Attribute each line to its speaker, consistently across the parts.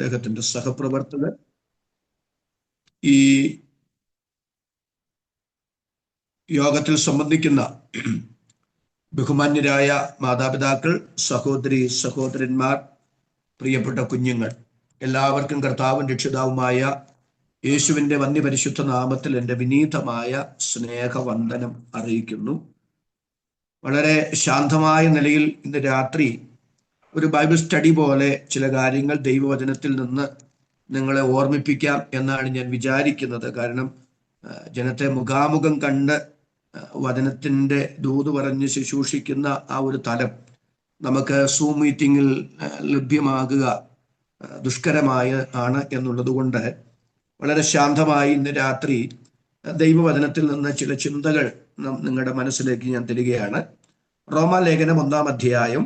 Speaker 1: അദ്ദേഹത്തിന്റെ സഹപ്രവർത്തകർ, ഈ യോഗത്തിൽ സംബന്ധിക്കുന്ന ബഹുമാന്യരായ മാതാപിതാക്കൾ, സഹോദരി സഹോദരന്മാർ, പ്രിയപ്പെട്ട കുഞ്ഞുങ്ങൾ, എല്ലാവർക്കും കർത്താവും രക്ഷിതാവുമായ യേശുവിൻ്റെ വന്യപരിശുദ്ധ നാമത്തിൽ എൻ്റെ വിനീതമായ സ്നേഹവന്ദനം അറിയിക്കുന്നു. വളരെ ശാന്തമായ നിലയിൽ ഇന്ന് രാത്രി ഒരു ബൈബിൾ സ്റ്റഡി പോലെ ചില കാര്യങ്ങൾ ദൈവവചനത്തിൽ നിന്ന് നിങ്ങളെ ഓർമ്മിപ്പിക്കാം എന്നാണ് ഞാൻ വിചാരിക്കുന്നത്. കാരണം ജനത്തെ മുഖാമുഖം കണ്ട് വചനത്തിൻ്റെ ദൂത് പറഞ്ഞ് ശുശ്രൂഷിക്കുന്ന ആ ഒരു തലം നമുക്ക് സൂം മീറ്റിങ്ങിൽ ലഭ്യമാകുക ദുഷ്കരമായ ആണ് എന്നുള്ളത് കൊണ്ട് വളരെ ശാന്തമായി ഇന്ന് രാത്രി ദൈവവചനത്തിൽ നിന്ന് ചില ചിന്തകൾ നിങ്ങളുടെ മനസ്സിലേക്ക് ഞാൻ തരികയാണ്. റോമാലേഖനം 1-ാം അധ്യായം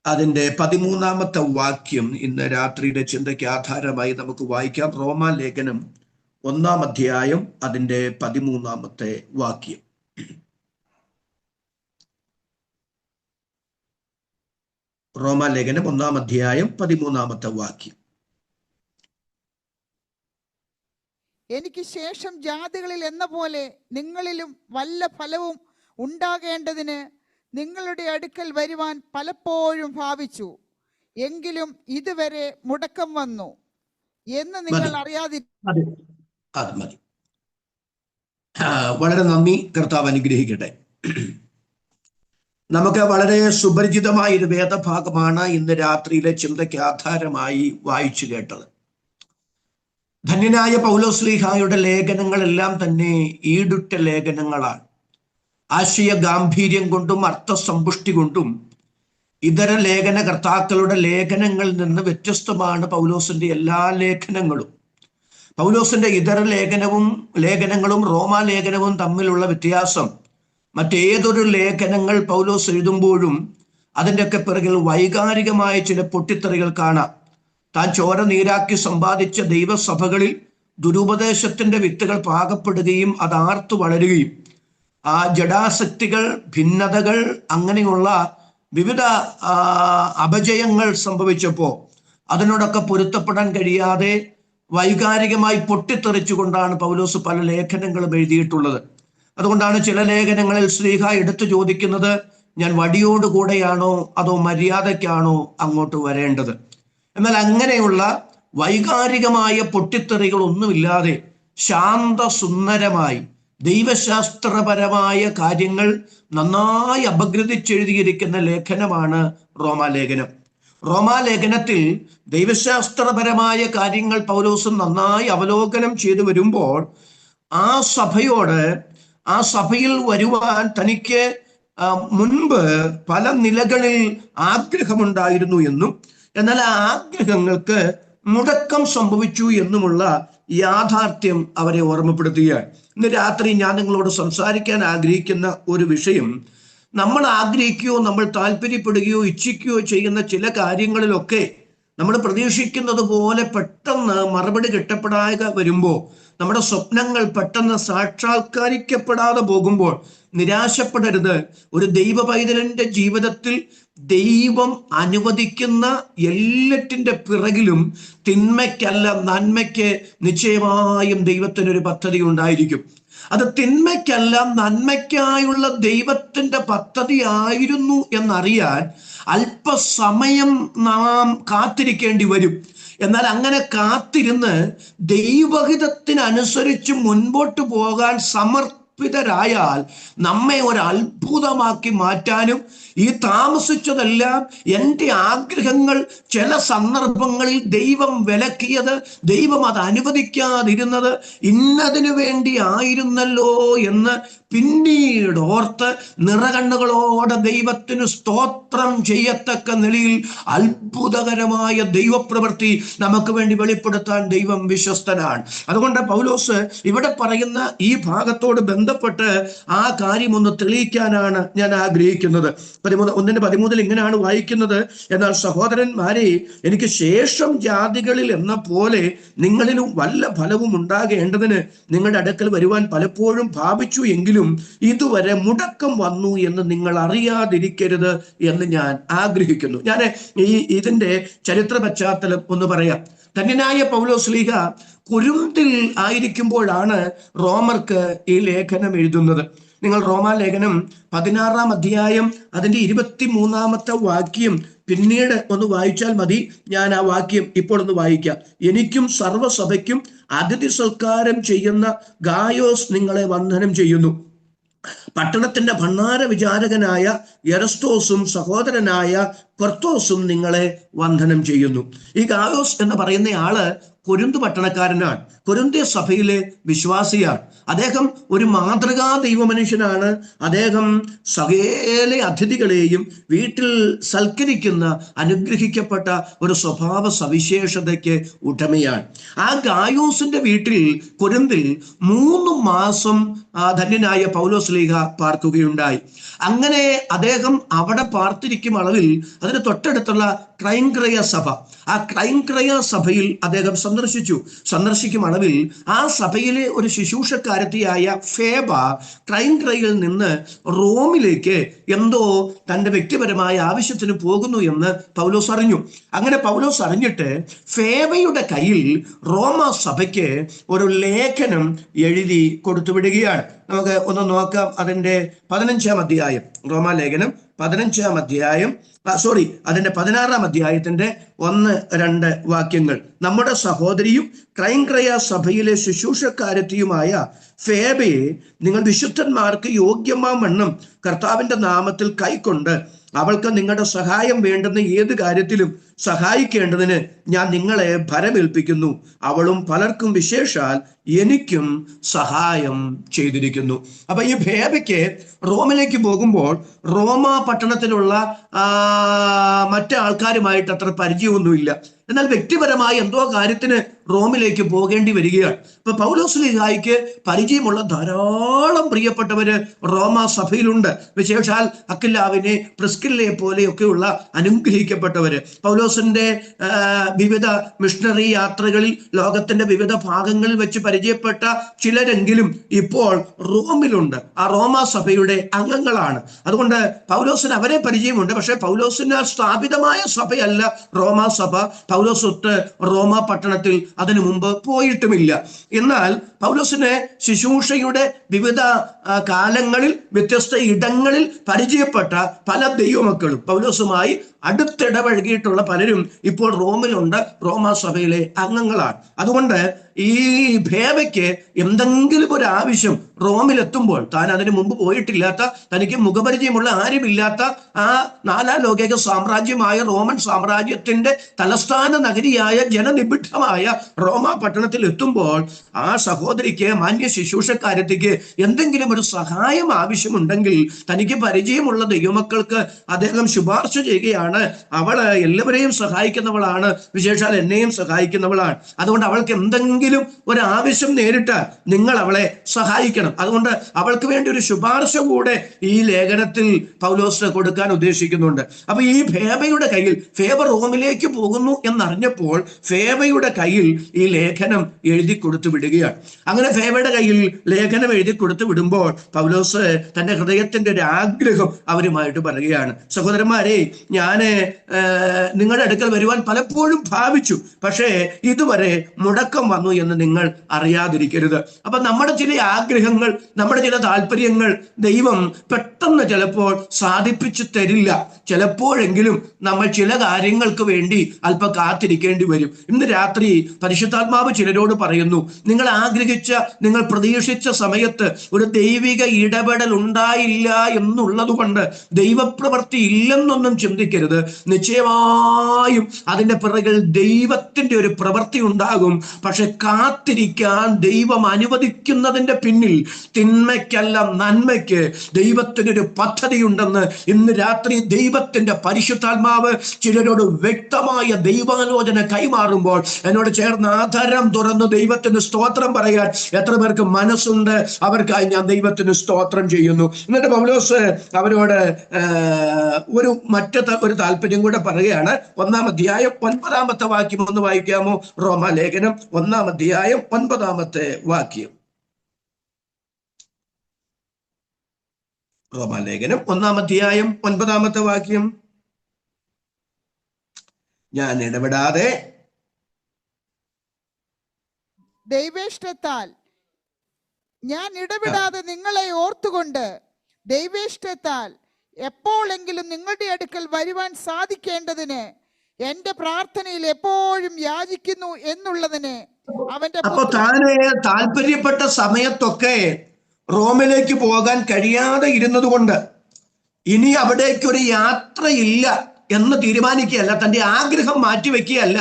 Speaker 1: അതിൻ്റെ 13-ാമത്തെ വാക്യം ഇന്ന് രാത്രിയുടെ ചിന്തയ്ക്ക് ആധാരമായി നമുക്ക് വായിക്കാം. റോമാലേഖനം 1-ാം അധ്യായം അതിൻ്റെ 13-ാമത്തെ വാക്യം. റോമാലേഖനം 1-ാം അധ്യായം 13-ാമത്തെ വാക്യം.
Speaker 2: എനിക്ക് ശേഷം ജാതികളിൽ എന്ന പോലെ നിങ്ങളിലും വല്ല ഫലവും ഉണ്ടാകേണ്ടതിന് നിങ്ങളുടെ അടുക്കൽ വരുവാൻ പലപ്പോഴും ഭാവിച്ചു, എങ്കിലും ഇതുവരെ മുടക്കം വന്നു എന്ന് നിങ്ങൾ അറിയാതെ.
Speaker 1: മതി. വളരെ നന്ദി. കർത്താവ് അനുഗ്രഹിക്കട്ടെ. നമുക്ക് വളരെ സുപരിചിതമായ ഒരു വേദഭാഗമാണ് ഇന്ന് രാത്രിയിലെ ചിന്തയ്ക്ക് ആധാരമായി വായിച്ചു കേട്ടത്. ധന്യനായ പൗലോസ്ലീഹായുടെ ലേഖനങ്ങളെല്ലാം തന്നെ ഈടുറ്റ ലേഖനങ്ങളാണ്. ആശയ ഗാംഭീര്യം കൊണ്ടും അർത്ഥസമ്പുഷ്ടി കൊണ്ടും ഇതര ലേഖനകർത്താക്കളുടെ ലേഖനങ്ങളിൽ നിന്ന് വ്യത്യസ്തമാണ് പൗലോസിന്റെ എല്ലാ ലേഖനങ്ങളും. പൗലോസിന്റെ ഇതര ലേഖനങ്ങളും റോമാലേഖനവും തമ്മിലുള്ള വ്യത്യാസം മറ്റേതൊരു ലേഖനങ്ങൾ പൗലോസ് എഴുതുമ്പോഴും അതിൻ്റെയൊക്കെ പിറകിൽ വൈകാരികമായ ചില പൊട്ടിത്തെറികൾ കാണാം. താൻ ചോര നീരാക്കി സമ്പാദിച്ച ദൈവസഭകളിൽ ദുരുപദേശത്തിന്റെ വിത്തുകൾ പാകപ്പെടുകയും അത് ആർത്തു വളരുകയും ആ ജഡാസക്തികൾ, ഭിന്നതകൾ, അങ്ങനെയുള്ള വിവിധ അപജയങ്ങൾ സംഭവിച്ചപ്പോൾ അതിനോടൊക്കെ പൊരുത്തപ്പെടാൻ കഴിയാതെ വൈകാരികമായി പൊട്ടിത്തെറിച്ചുകൊണ്ടാണ് പൗലോസ് പല ലേഖനങ്ങളും എഴുതിയിട്ടുള്ളത്. അതുകൊണ്ടാണ് ചില ലേഖനങ്ങളിൽ ശ്ലീഹ എടുത്തു ചോദിക്കുന്നത്, ഞാൻ വടിയോടുകൂടെയാണോ അതോ മര്യാദയ്ക്കാണോ അങ്ങോട്ട് വരേണ്ടത്? എന്നാൽ അങ്ങനെയുള്ള വൈകാരികമായ പൊട്ടിത്തെറികളൊന്നുമില്ലാതെ ശാന്തസുന്ദരമായി ദൈവശാസ്ത്രപരമായ കാര്യങ്ങൾ നന്നായി അപഗ്രഥിച്ചെഴുതിയിരിക്കുന്ന ലേഖനമാണ് റോമാലേഖനം. റോമാലേഖനത്തിൽ ദൈവശാസ്ത്രപരമായ കാര്യങ്ങൾ പൗലോസ് നന്നായി അവലോകനം ചെയ്തു വരുമ്പോൾ ആ സഭയോട്, ആ സഭയിൽ വരുവാൻ തനിക്ക് മുൻപ് പല നിലകളിൽ ആഗ്രഹമുണ്ടായിരുന്നു എന്നും എന്നാൽ ആ ആഗ്രഹങ്ങൾക്ക് മുടക്കം സംഭവിച്ചു എന്നുമുള്ള യാഥാർത്ഥ്യം അവരെ ഓർമ്മപ്പെടുത്തുകയാണ്. ഇന്ന് രാത്രി ഞാൻ നിങ്ങളോട് സംസാരിക്കാൻ ആഗ്രഹിക്കുന്ന ഒരു വിഷയം, നമ്മൾ ആഗ്രഹിക്കുകയോ നമ്മൾ താല്പര്യപ്പെടുകയോ ഇച്ഛിക്കുകയോ ചെയ്യുന്ന ചില കാര്യങ്ങളിലൊക്കെ നമ്മൾ പ്രതീക്ഷിക്കുന്നത് പോലെ പെട്ടെന്ന് മറുപടി കിട്ടപ്പെടാതെ വരുമ്പോൾ, നമ്മുടെ സ്വപ്നങ്ങൾ പെട്ടെന്ന് സാക്ഷാത്കരിക്കപ്പെടാതെ പോകുമ്പോൾ നിരാശപ്പെടരുത്. ഒരു ദൈവ പൈതലിന്റെ ജീവിതത്തിൽ ദൈവം അനുവദിക്കുന്ന എല്ലാറ്റിൻ്റെ പിറകിലും തിന്മയ്ക്കല്ല നന്മയ്ക്ക് നിശ്ചയമായും ദൈവത്തിനൊരു പദ്ധതി ഉണ്ടായിരിക്കും. അത് തിന്മയ്ക്കല്ല നന്മയ്ക്കായുള്ള ദൈവത്തിൻ്റെ പദ്ധതി ആയിരുന്നു എന്നറിയാൻ അല്പസമയം നാം കാത്തിരിക്കേണ്ടി വരും. എന്നാൽ അങ്ങനെ കാത്തിരുന്ന് ദൈവഹിതത്തിനനുസരിച്ച് മുൻപോട്ട് പോകാൻ സമർപ്പിതരായാൽ നമ്മെ ഒരു അത്ഭുതമാക്കി മാറ്റാനും, ഈ താമസിച്ചതെല്ലാം എൻ്റെ ആഗ്രഹങ്ങൾ ചില സന്ദർഭങ്ങളിൽ ദൈവം വിലക്കിയത്, ദൈവം അത് അനുവദിക്കാതിരുന്നത് ഇന്നതിനു വേണ്ടി ആയിരുന്നല്ലോ എന്ന് പിന്നീട് ഓർത്ത് നിറകണ്ണുകളോടെ ദൈവത്തിന് സ്തോത്രം ചെയ്യത്തക്ക നിലയിൽ അത്ഭുതകരമായ ദൈവപ്രവൃത്തി നമുക്ക് വേണ്ടി വെളിപ്പെടുത്താൻ ദൈവം വിശ്വസ്തനാണ്. അതുകൊണ്ട് പൗലോസ് ഇവിടെ പറയുന്ന ഈ ഭാഗത്തോട് ബന്ധം ബന്ധപ്പെട്ട് ആ കാര്യം ഒന്ന് തെളിയിക്കാനാണ് ഞാൻ ആഗ്രഹിക്കുന്നത്. 1:13 ഇങ്ങനെയാണ് വായിക്കുന്നത്: എന്നാൽ സഹോദരന്മാരെ, എനിക്ക് ശേഷം ജാതികളിൽ എന്ന പോലെ നിങ്ങളിലും വല്ല ഫലവും ഉണ്ടാകേണ്ടതിന് നിങ്ങളുടെ അടുക്കൽ വരുവാൻ പലപ്പോഴും ഭാവിച്ചു, എങ്കിലും ഇതുവരെ മുടക്കം വന്നു എന്ന് നിങ്ങൾ അറിയാതിരിക്കരുത് എന്ന് ഞാൻ ആഗ്രഹിക്കുന്നു. ഞാൻ ഇതിന്റെ ചരിത്ര പശ്ചാത്തലം ഒന്ന് പറയാം. ധന്യനായ പൗലോസ്ലീഹ കൊരിന്തിൽ ആയിരിക്കുമ്പോഴാണ് റോമർക്ക് ഈ ലേഖനം എഴുതുന്നത്. നിങ്ങൾ റോമാലേഖനം 16-ാം അധ്യായം അതിന്റെ 23-ാമത്തെ വാക്യം പിന്നീട് ഒന്ന് വായിച്ചാൽ മതി. ഞാൻ ആ വാക്യം ഇപ്പോൾ ഒന്ന് വായിക്കാം. എനിക്കും സർവ്വസഭയ്ക്കും അതിഥി സൽക്കാരം ചെയ്യുന്ന ഗായോസ് നിങ്ങളെ വന്ദനം ചെയ്യുന്നു. പട്ടണത്തിന്റെ ഭണ്ഡാര വിചാരകനായ എറസ്തോസും സഹോദരനായ ക്വർത്തോസും നിങ്ങളെ വന്ദനം ചെയ്യുന്നു. ഈ ഗായോസ് എന്ന് പറയുന്ന ആള് കൊരിന്ത് പട്ടണക്കാരനാണ്, കൊരിന്ത്യ സഭയിലെ വിശ്വാസിയാണ്. അദ്ദേഹം ഒരു മാതൃകാ ദൈവമനുഷ്യനാണ്. അദ്ദേഹം സകല അതിഥികളെയും വീട്ടിൽ സൽക്കരിക്കുന്ന അനുഗ്രഹിക്കപ്പെട്ട ഒരു സ്വഭാവ സവിശേഷതയ്ക്ക് ഉടമയാണ്. ആ ഗായോസിന്റെ വീട്ടിൽ കൊരിന്തിൽ 3 മാസം ധന്യനായ പൗലോസ്ലീഹ പാർക്കുകയുണ്ടായി. അങ്ങനെ അദ്ദേഹം അവിടെ പാർത്തിരിക്കും അളവിൽ അതിന് തൊട്ടടുത്തുള്ള ക്രൈൻക്രയ സഭ, ആ ക്രൈൻക്രയ സഭയിൽ അദ്ദേഹം സന്ദർശിക്കും അളവിൽ ആ സഭയിലെ ഒരു ശുശ്രൂഷക്കാരത്തിയായ ഫേബ ക്രൈൻക്രയിൽ നിന്ന് റോമിലേക്ക് എന്തോ തന്റെ വ്യക്തിപരമായ ആവശ്യത്തിന് പോകുന്നു എന്ന് പൗലോസ് അറിഞ്ഞു. അങ്ങനെ പൗലോസ് അറിഞ്ഞിട്ട് ഫേബയുടെ കയ്യിൽ റോമ സഭയ്ക്ക് ഒരു ലേഖനം എഴുതി കൊടുത്തു വിടുകയാണ്. നമുക്ക് ഒന്ന് നോക്കാം. അതിന്റെ 15-ാം അധ്യായം, റോമാലേഖനം 15-ാം അധ്യായം, അതിന്റെ 16-ാം അധ്യായത്തിന്റെ 1-2 വാക്യങ്ങൾ. നമ്മുടെ സഹോദരിയും ക്രൈൻക്രയ സഭയിലെ ശുശ്രൂഷക്കാരത്തിയുമായ ഫേബയെ നിങ്ങൾ വിശുദ്ധന്മാർക്ക് യോഗ്യമാവണ്ണം കർത്താവിന്റെ നാമത്തിൽ കൈക്കൊണ്ട് അവൾക്ക് നിങ്ങളുടെ സഹായം വേണ്ടുന്ന ഏത് കാര്യത്തിലും സഹായിക്കേണ്ടതിന് ഞാൻ നിങ്ങളെ ഭരമേൽപ്പിക്കുന്നു. അവളും പലർക്കും വിശേഷാൽ എനിക്കും സഹായം ചെയ്തിരിക്കുന്നു. അപ്പൊ ഈ ഫേബയ്ക്ക് റോമിലേക്ക് പോകുമ്പോൾ റോമ പട്ടണത്തിലുള്ള മറ്റു ആൾക്കാരുമായിട്ട് അത്ര പരിചയമൊന്നുമില്ല. എന്നാൽ വ്യക്തിപരമായ എന്തോ കാര്യത്തിന് റോമിലേക്ക് പോകേണ്ടി വരികയാണ്. ഇപ്പൊ പൗലോസ്ലീഹായ്ക്ക് പരിചയമുള്ള ധാരാളം പ്രിയപ്പെട്ടവര് റോമ സഭയിലുണ്ട്. വിശേഷാൽ അക്വിലാവിനെ, പ്രിസ്കില്ലയെ പോലെയൊക്കെയുള്ള അനുഗ്രഹിക്കപ്പെട്ടവര്. പൗലോസിന്റെ വിവിധ മിഷണറി യാത്രകളിൽ ലോകത്തിന്റെ വിവിധ ഭാഗങ്ങളിൽ വെച്ച് പരിചയപ്പെട്ട ചിലരെങ്കിലും ഇപ്പോൾ റോമിലുണ്ട്. ആ റോമ സഭയുടെ അംഗങ്ങളാണ്. അതുകൊണ്ട് പൗലോസിന് അവരെ പരിചയമുണ്ട്. പക്ഷെ പൗലോസിന് സ്ഥാപിതമായ സഭയല്ല റോമ സഭ. പൗലോസ് റോമ പട്ടണത്തിൽ അതിനു മുമ്പ് പോയിട്ടുമില്ല. എന്നാൽ പൗലോസിനെ ശുശ്രൂഷയുടെ വിവിധ കാലങ്ങളിൽ വ്യത്യസ്ത ഇടങ്ങളിൽ പരിചയപ്പെട്ട പല ദൈവമക്കളും പൗലോസുമായി അടുത്തിടപഴകിയിട്ടുള്ള പലരും ഇപ്പോൾ റോമിലുണ്ട്, റോമ സഭയിലെ അംഗങ്ങളാണ്. അതുകൊണ്ട് ഈ ഫേബയ്ക്ക് എന്തെങ്കിലും ഒരു ആവശ്യം റോമിലെത്തുമ്പോൾ, താൻ അതിനു മുമ്പ് പോയിട്ടില്ലാത്ത, തനിക്ക് മുഖപരിചയമുള്ള ആരുമില്ലാത്ത ആ 4-ാം ലോക സാമ്രാജ്യമായ റോമൻ സാമ്രാജ്യത്തിന്റെ തലസ്ഥാന നഗരിയായ ജനനിബിഡമായ റോമ പട്ടണത്തിൽ എത്തുമ്പോൾ ആ സഹോദരിക്ക്, മാന്യ ശുശ്രൂഷക്കാരത്തിക്ക് എന്തെങ്കിലും ഒരു സഹായം ആവശ്യമുണ്ടെങ്കിൽ തനിക്ക് പരിചയമുള്ള ദൈവമക്കൾക്ക് അദ്ദേഹം ശുപാർശ ചെയ്യുകയാണ്. അവള് എല്ലാവരെയും സഹായിക്കുന്നവളാണ്, വിശേഷാൽ എന്നെയും സഹായിക്കുന്നവളാണ്. അതുകൊണ്ട് അവൾക്ക് എന്തെങ്കിലും ഒരു ആവശ്യം നേരിട്ടാൽ നിങ്ങൾ അവളെ സഹായിക്കണം. അതുകൊണ്ട് അവൾക്ക് വേണ്ടി ഒരു ശുപാർശ കൂടെ ഈ ലേഖനത്തിൽ പൗലോസ് കൊടുക്കാൻ ഉദ്ദേശിക്കുന്നുണ്ട്. അപ്പൊ ഈ ഫേബയുടെ കയ്യിൽ, ഫേബ റോമിലേക്ക് പോകുന്നു എന്നറിഞ്ഞപ്പോൾ ഫേബയുടെ കയ്യിൽ ഈ ലേഖനം എഴുതി കൊടുത്തു വിടുകയാണ്. അങ്ങനെ ഫേബയുടെ കയ്യിൽ ലേഖനം എഴുതി കൊടുത്തു വിടുമ്പോൾ പൗലോസ് തന്റെ ഹൃദയത്തിന്റെ ഒരു ആഗ്രഹം അവരുമായിട്ട് പറയുകയാണ്. സഹോദരന്മാരെ, ഞാന് നിങ്ങളുടെ അടുക്കൽ വരുവാൻ പലപ്പോഴും ഭാവിച്ചു, പക്ഷേ ഇതുവരെ മുടക്കം വന്നു എന്ന് നിങ്ങൾ അറിയാതിരിക്കരുത്. അപ്പൊ നമ്മുടെ ചില ആഗ്രഹങ്ങൾ, നമ്മുടെ ചില താല്പര്യങ്ങൾ ദൈവം പെട്ടെന്ന് ചിലപ്പോൾ സാധിപ്പിച്ചു തരില്ല. ചിലപ്പോഴെങ്കിലും നമ്മൾ ചില കാര്യങ്ങൾക്ക് വേണ്ടി അല്പം കാത്തിരിക്കേണ്ടി വരും. ഇന്ന് രാത്രി പരിശുദ്ധാത്മാവ് ചിലരോട് പറയുന്നു, നിങ്ങൾ ആഗ്രഹിച്ച, നിങ്ങൾ പ്രതീക്ഷിച്ച സമയത്ത് ഒരു ദൈവിക ഇടപെടൽ ഉണ്ടായില്ല എന്നുള്ളത് കൊണ്ട് ദൈവപ്രവൃത്തി ഇല്ലെന്നൊന്നും ചിന്തിക്കരുത്. നിശ്ചയമായും അതിന്റെ പിറകിൽ ദൈവത്തിന്റെ ഒരു പ്രവൃത്തി ഉണ്ടാകും. പക്ഷെ കാത്തിരിക്കാൻ ദൈവം അനുവദിക്കുന്നതിന്റെ പിന്നിൽ തിന്മയ്ക്കല്ല, നന്മയ്ക്ക് ദൈവത്തിനൊരു പദ്ധതി ഉണ്ടെന്ന് ഇന്ന് രാത്രി ദൈവത്തിന്റെ പരിശുദ്ധാത്മാവ് ചിലരോട് വ്യക്തമായ ദൈവാലോചന കൈമാറുമ്പോൾ എന്നോട് ചേർന്ന് ആധാരം തുറന്ന് ദൈവത്തിന് സ്തോത്രം പറയാൻ ചെയ്യാൻ എത്ര പേർക്ക് മനസ്സുണ്ട്? അവർക്കായി ഞാൻ ദൈവത്തിന് സ്തോത്രം ചെയ്യുന്നു. എന്നിട്ട് പൗലോസ് അവരോട് ഒരു താല്പര്യം കൂടെ പറയുകയാണ്. 1-ാം അധ്യായം 9-ാമത്തെ വാക്യം ഒന്ന് വായിക്കാമോ? റോമാലേഖനം 1-ാം അധ്യായം 9-ാമത്തെ വാക്യം. റോമാലേഖനം 1-ാം അധ്യായം 9-ാമത്തെ വാക്യം. ഞാൻ ഇടപെടാതെ
Speaker 2: നിങ്ങളെ ഓർത്തുകൊണ്ട് ദൈവേഷ്ടത്താൽ എപ്പോഴെങ്കിലും നിങ്ങളുടെ അടുക്കൽ വരുവാൻ സാധിക്കേണ്ടതിന് എന്റെ പ്രാർത്ഥനയിൽ എപ്പോഴും യാചിക്കുന്നു എന്നുള്ളതിന് അവന്റെ
Speaker 1: താല്പര്യപ്പെട്ട സമയത്തൊക്കെ റോമിലേക്ക് പോകാൻ കഴിയാതെ ഇരുന്നത് കൊണ്ട് ഇനി അവിടേക്കൊരു യാത്രയില്ല എന്ന് തീരുമാനിക്കുകയല്ല, തന്റെ ആഗ്രഹം മാറ്റിവെക്കുകയല്ല,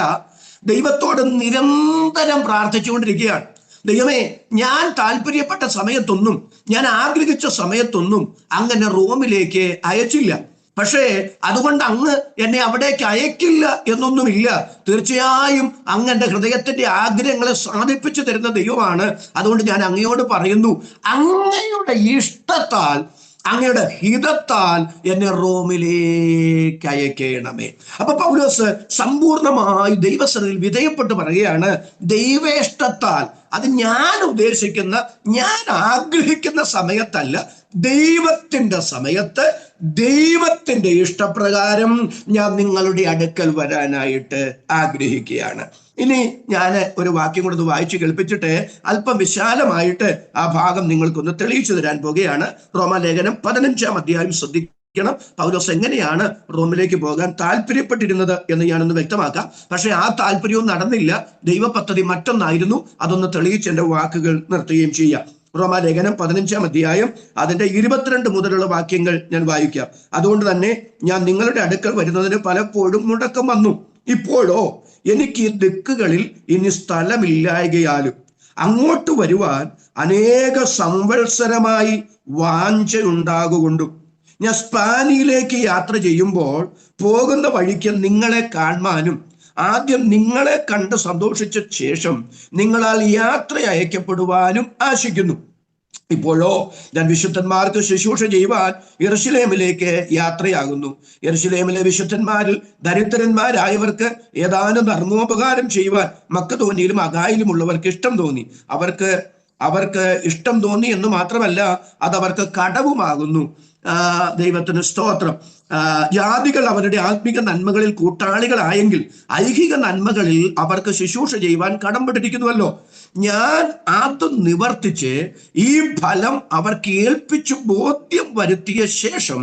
Speaker 1: ദൈവത്തോട് നിരന്തരം പ്രാർത്ഥിച്ചുകൊണ്ടിരിക്കുകയാണ്. ദൈവമേ, ഞാൻ താല്പര്യപ്പെട്ട സമയത്തൊന്നും, ഞാൻ ആഗ്രഹിച്ച സമയത്തൊന്നും അങ്ങനെ റോമിലേക്ക് അയച്ചില്ല. പക്ഷേ അതുകൊണ്ട് അങ്ങ് എന്നെ അവിടേക്ക് അയക്കില്ല എന്നൊന്നുമില്ല. തീർച്ചയായും അങ്ങ് എൻ്റെ ഹൃദയത്തിന്റെ ആഗ്രഹങ്ങളെ സാധിപ്പിച്ചു തരുന്ന ദൈവമാണ്. അതുകൊണ്ട് ഞാൻ അങ്ങയോട് പറയുന്നു, അങ്ങയുടെ ഇഷ്ടത്താൽ, അങ്ങയുടെ ഹിതത്താൽ എന്നെ റോമിലേക്ക് അയക്കണമേ. അപ്പൊ പൗലോസ് സമ്പൂർണമായി ദൈവസന്നിധിയിൽ വിധേയപ്പെട്ട് പറയുകയാണ്, ദൈവേഷ്ടത്താൽ, അത് ഞാൻ ഉദ്ദേശിക്കുന്ന, ഞാൻ ആഗ്രഹിക്കുന്ന സമയത്തല്ല, ദൈവത്തിന്റെ സമയത്ത്, ദൈവത്തിന്റെ ഇഷ്ടപ്രകാരം ഞാൻ നിങ്ങളുടെ അടുക്കൽ വരാനായിട്ട് ആഗ്രഹിക്കുകയാണ്. ഇനി ഞാൻ ഒരു വാക്യം കൂടെ വായിച്ച് കേൾപ്പിച്ചിട്ട് അല്പം വിശാലമായിട്ട് ആ ഭാഗം നിങ്ങൾക്കൊന്ന് തെളിയിച്ചു തരാൻ പോകുകയാണ്. റോമാലേഖനം 15-ാം അധ്യായം ശ്രദ്ധിക്കണം. പൗലോസ് എങ്ങനെയാണ് റോമിലേക്ക് പോകാൻ താല്പര്യപ്പെട്ടിരുന്നത് എന്ന് ഞാനൊന്ന് വ്യക്തമാക്കാം. പക്ഷെ ആ താല്പര്യവും നടന്നില്ല. ദൈവ പദ്ധതി മറ്റൊന്നായിരുന്നു. അതൊന്ന് തെളിയിച്ച് എൻ്റെ വാക്കുകൾ നിർത്തുകയും ചെയ്യാം. റോമാലേഖനം 15-ാം അധ്യായം അതിന്റെ 22 മുതലുള്ള വാക്യങ്ങൾ ഞാൻ വായിക്കാം. അതുകൊണ്ട് തന്നെ ഞാൻ നിങ്ങളുടെ അടുക്കൽ വരുന്നതിന് പലപ്പോഴും മുടക്കം വന്നു. ഇപ്പോഴോ എനിക്ക് ഈ ദിക്കുകളിൽ ഇനി സ്ഥലമില്ലായകയാലും അങ്ങോട്ട് വരുവാൻ അനേക സംവത്സരമായി വാഞ്ചയുണ്ടാകൊണ്ടും ഞാൻ സ്പാനിയിലേക്ക് യാത്ര ചെയ്യുമ്പോൾ പോകുന്ന വഴിക്ക് നിങ്ങളെ കാണുവാനും ആദ്യം നിങ്ങളെ കണ്ട് സന്തോഷിച്ച ശേഷം നിങ്ങളാൽ യാത്ര അയക്കപ്പെടുവാനും ആശിക്കുന്നു. ഇപ്പോഴോ ഞാൻ വിശുദ്ധന്മാർക്ക് ശുശ്രൂഷ ചെയ്യുവാൻ യെരൂശലേമിലേക്ക് യാത്രയാകുന്നു. യെരൂശലേമിലെ വിശുദ്ധന്മാരിൽ ദരിദ്രന്മാരായവർക്ക് ഏതാനും ധർമ്മോപകാരം ചെയ്യുവാൻ മക്കതോന്യയിലും അഗായിലുമുള്ളവർക്ക് ഇഷ്ടം തോന്നി. അവർക്ക് ഇഷ്ടം തോന്നി എന്ന് മാത്രമല്ല, അതവർക്ക് കടവുമാകുന്നു. ദൈവത്തിന് സ്തോത്രം. ജാതികൾ അവരുടെ ആത്മിക നന്മകളിൽ കൂട്ടാളികളായെങ്കിൽ ഐഹിക നന്മകളിൽ അവർക്ക് ശുശ്രൂഷ ചെയ്യുവാൻ കടംപെട്ടിരിക്കുന്നുവല്ലോ. ഞാൻ അത് നിവർത്തിച്ച് ഈ ഫലം അവർക്ക് ഏൽപ്പിച്ചു ബോധ്യം വരുത്തിയ ശേഷം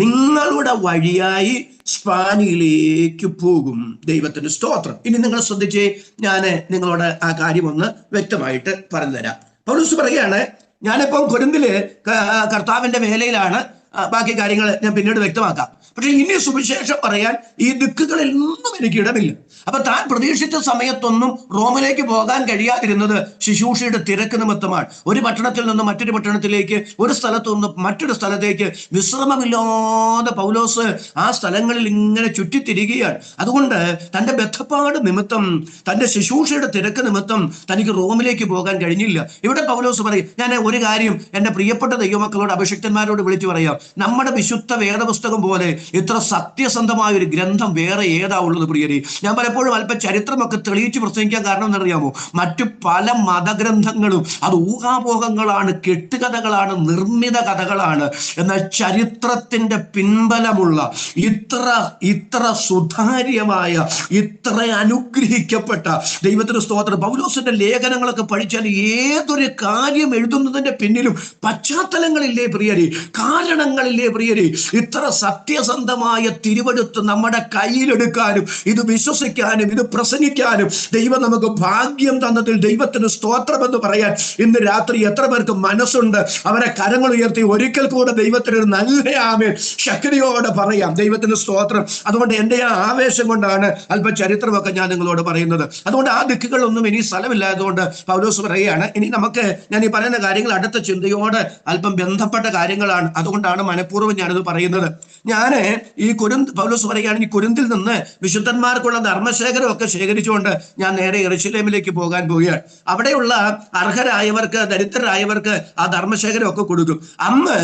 Speaker 1: നിങ്ങളുടെ വഴിയായി സ്പാനിയിലേക്ക് പോകും. ദൈവത്തിന് സ്തോത്രം. ഇനി നിങ്ങൾ ശ്രദ്ധിച്ചേ, ഞാൻ നിങ്ങളോട് ആ കാര്യം ഒന്ന് വ്യക്തമായിട്ട് പറഞ്ഞുതരാം. പൗലോസ് പറയുകയാണ്, ഞാനിപ്പം കൊരിന്തില് കർത്താവിന്റെ വേലയിലാണ്. ബാക്കി കാര്യങ്ങൾ ഞാൻ പിന്നീട് വ്യക്തമാക്കാം. പക്ഷെ ഇനി സുവിശേഷം പറയാൻ ഈ ദിക്കുകളിൽ ഒന്നും എനിക്ക് ഇടമില്ല. അപ്പൊ താൻ പ്രതീക്ഷിച്ച സമയത്തൊന്നും റോമിലേക്ക് പോകാൻ കഴിയാതിരുന്നത് ശുശ്രൂഷയുടെ തിരക്ക് നിമിത്തമാണ്. ഒരു പട്ടണത്തിൽ നിന്ന് മറ്റൊരു പട്ടണത്തിലേക്ക്, ഒരു സ്ഥലത്തു നിന്ന് മറ്റൊരു സ്ഥലത്തേക്ക് വിശ്രമമില്ലാതെ പൗലോസ് ആ സ്ഥലങ്ങളിൽ ഇങ്ങനെ ചുറ്റിത്തിരികുകയാണ്. അതുകൊണ്ട് തന്റെ ബദ്ധപ്പാട് നിമിത്തം, തന്റെ ശുശ്രൂഷയുടെ തിരക്ക് നിമിത്തം തനിക്ക് റോമിലേക്ക് പോകാൻ കഴിഞ്ഞില്ല. ഇവിടെ പൗലോസ് പറയും, ഞാൻ ഒരു കാര്യം എൻ്റെ പ്രിയപ്പെട്ട ദൈവമക്കളോട്, അഭിഷിക്തന്മാരോട് വിളിച്ചു പറയാം, നമ്മുടെ വിശുദ്ധ വേദപുസ്തകം പോലെ ഇത്ര സത്യസന്ധമായ ഒരു ഗ്രന്ഥം വേറെ ഏതാ ഉള്ളത് പ്രിയരെ? ഞാൻ പലപ്പോഴും അല്പ ചരിത്രമൊക്കെ തെളിയിച്ച് പ്രസംഗിക്കാൻ കാരണം എന്നറിയാമോ? മറ്റു പല മതഗ്രന്ഥങ്ങളും അത് ഊഹാപോഹങ്ങളാണ്, കെട്ടുകഥകളാണ്, നിർമ്മിത കഥകളാണ്. എന്നാൽ ചരിത്രത്തിന്റെ പിൻബലമുള്ള ഇത്ര സുതാര്യമായ, ഇത്ര അനുഗ്രഹിക്കപ്പെട്ട, ദൈവത്തിന് സ്തോത്രം, പൗലോസിന്റെ ലേഖനങ്ങളൊക്കെ പഠിച്ചാൽ ഏതൊരു കാര്യം എഴുതുന്നതിന്റെ പിന്നിലും പശ്ചാത്തലങ്ങളില്ലേ പ്രിയരെ, കാരണങ്ങളില്ലേ പ്രിയരെ? ഇത്ര സത്യസന്ധമായ തിരുവെടുത്ത് നമ്മുടെ കയ്യിലെടുക്കാനും ഇത് വിശ്വസിക്കാനും ഇത് പ്രസംഗിക്കാനും ദൈവം നമുക്ക് ഭാഗ്യം തന്നതിൽ ദൈവത്തിന് സ്തോത്രമെന്ന് പറയാൻ ഇന്ന് രാത്രി എത്ര പേർക്ക് മനസ്സുണ്ട്? അവരെ കരങ്ങൾ ഉയർത്തി ഒരിക്കൽ കൂടെ ദൈവത്തിന് ഒരു നല്ല ആമേൻ ശക്തിയോടെ പറയാം. ദൈവത്തിന് സ്തോത്രം. അതുകൊണ്ട് എൻ്റെ ആ ആവേശം കൊണ്ടാണ് അല്പ ചരിത്രമൊക്കെ ഞാൻ നിങ്ങളോട് പറയുന്നത്. അതുകൊണ്ട് ആ ദിക്കുകളൊന്നും ഇനി സ്ഥലമില്ലാത്തതുകൊണ്ട് പൗലോസ് പറയുകയാണ്, ഇനി നമുക്ക് ഞാൻ ഈ പറയുന്ന കാര്യങ്ങൾ അടുത്ത ചിന്തയോട് അല്പം ബന്ധപ്പെട്ട കാര്യങ്ങളാണ്. അതുകൊണ്ടാണ് മനഃപൂർവ്വം ഞാനത് പറയുന്നത്. ഞാൻ ഈ പൗലോസ് പറയുകയാണ്, ഈ കൊരിന്തിൽ നിന്ന് വിശുദ്ധന്മാർക്കുള്ള ധർമ്മശേഖരം ഒക്കെ ശേഖരിച്ചുകൊണ്ട് ഞാൻ നേരെ യെരൂശലേമിലേക്ക് പോകാൻ പോവുകയാണ്. അവിടെയുള്ള അർഹരായവർക്ക്, ദരിദ്രരായവർക്ക് ആ ധർമ്മശേഖരം ഒക്കെ കൊടുക്കും. അന്ന്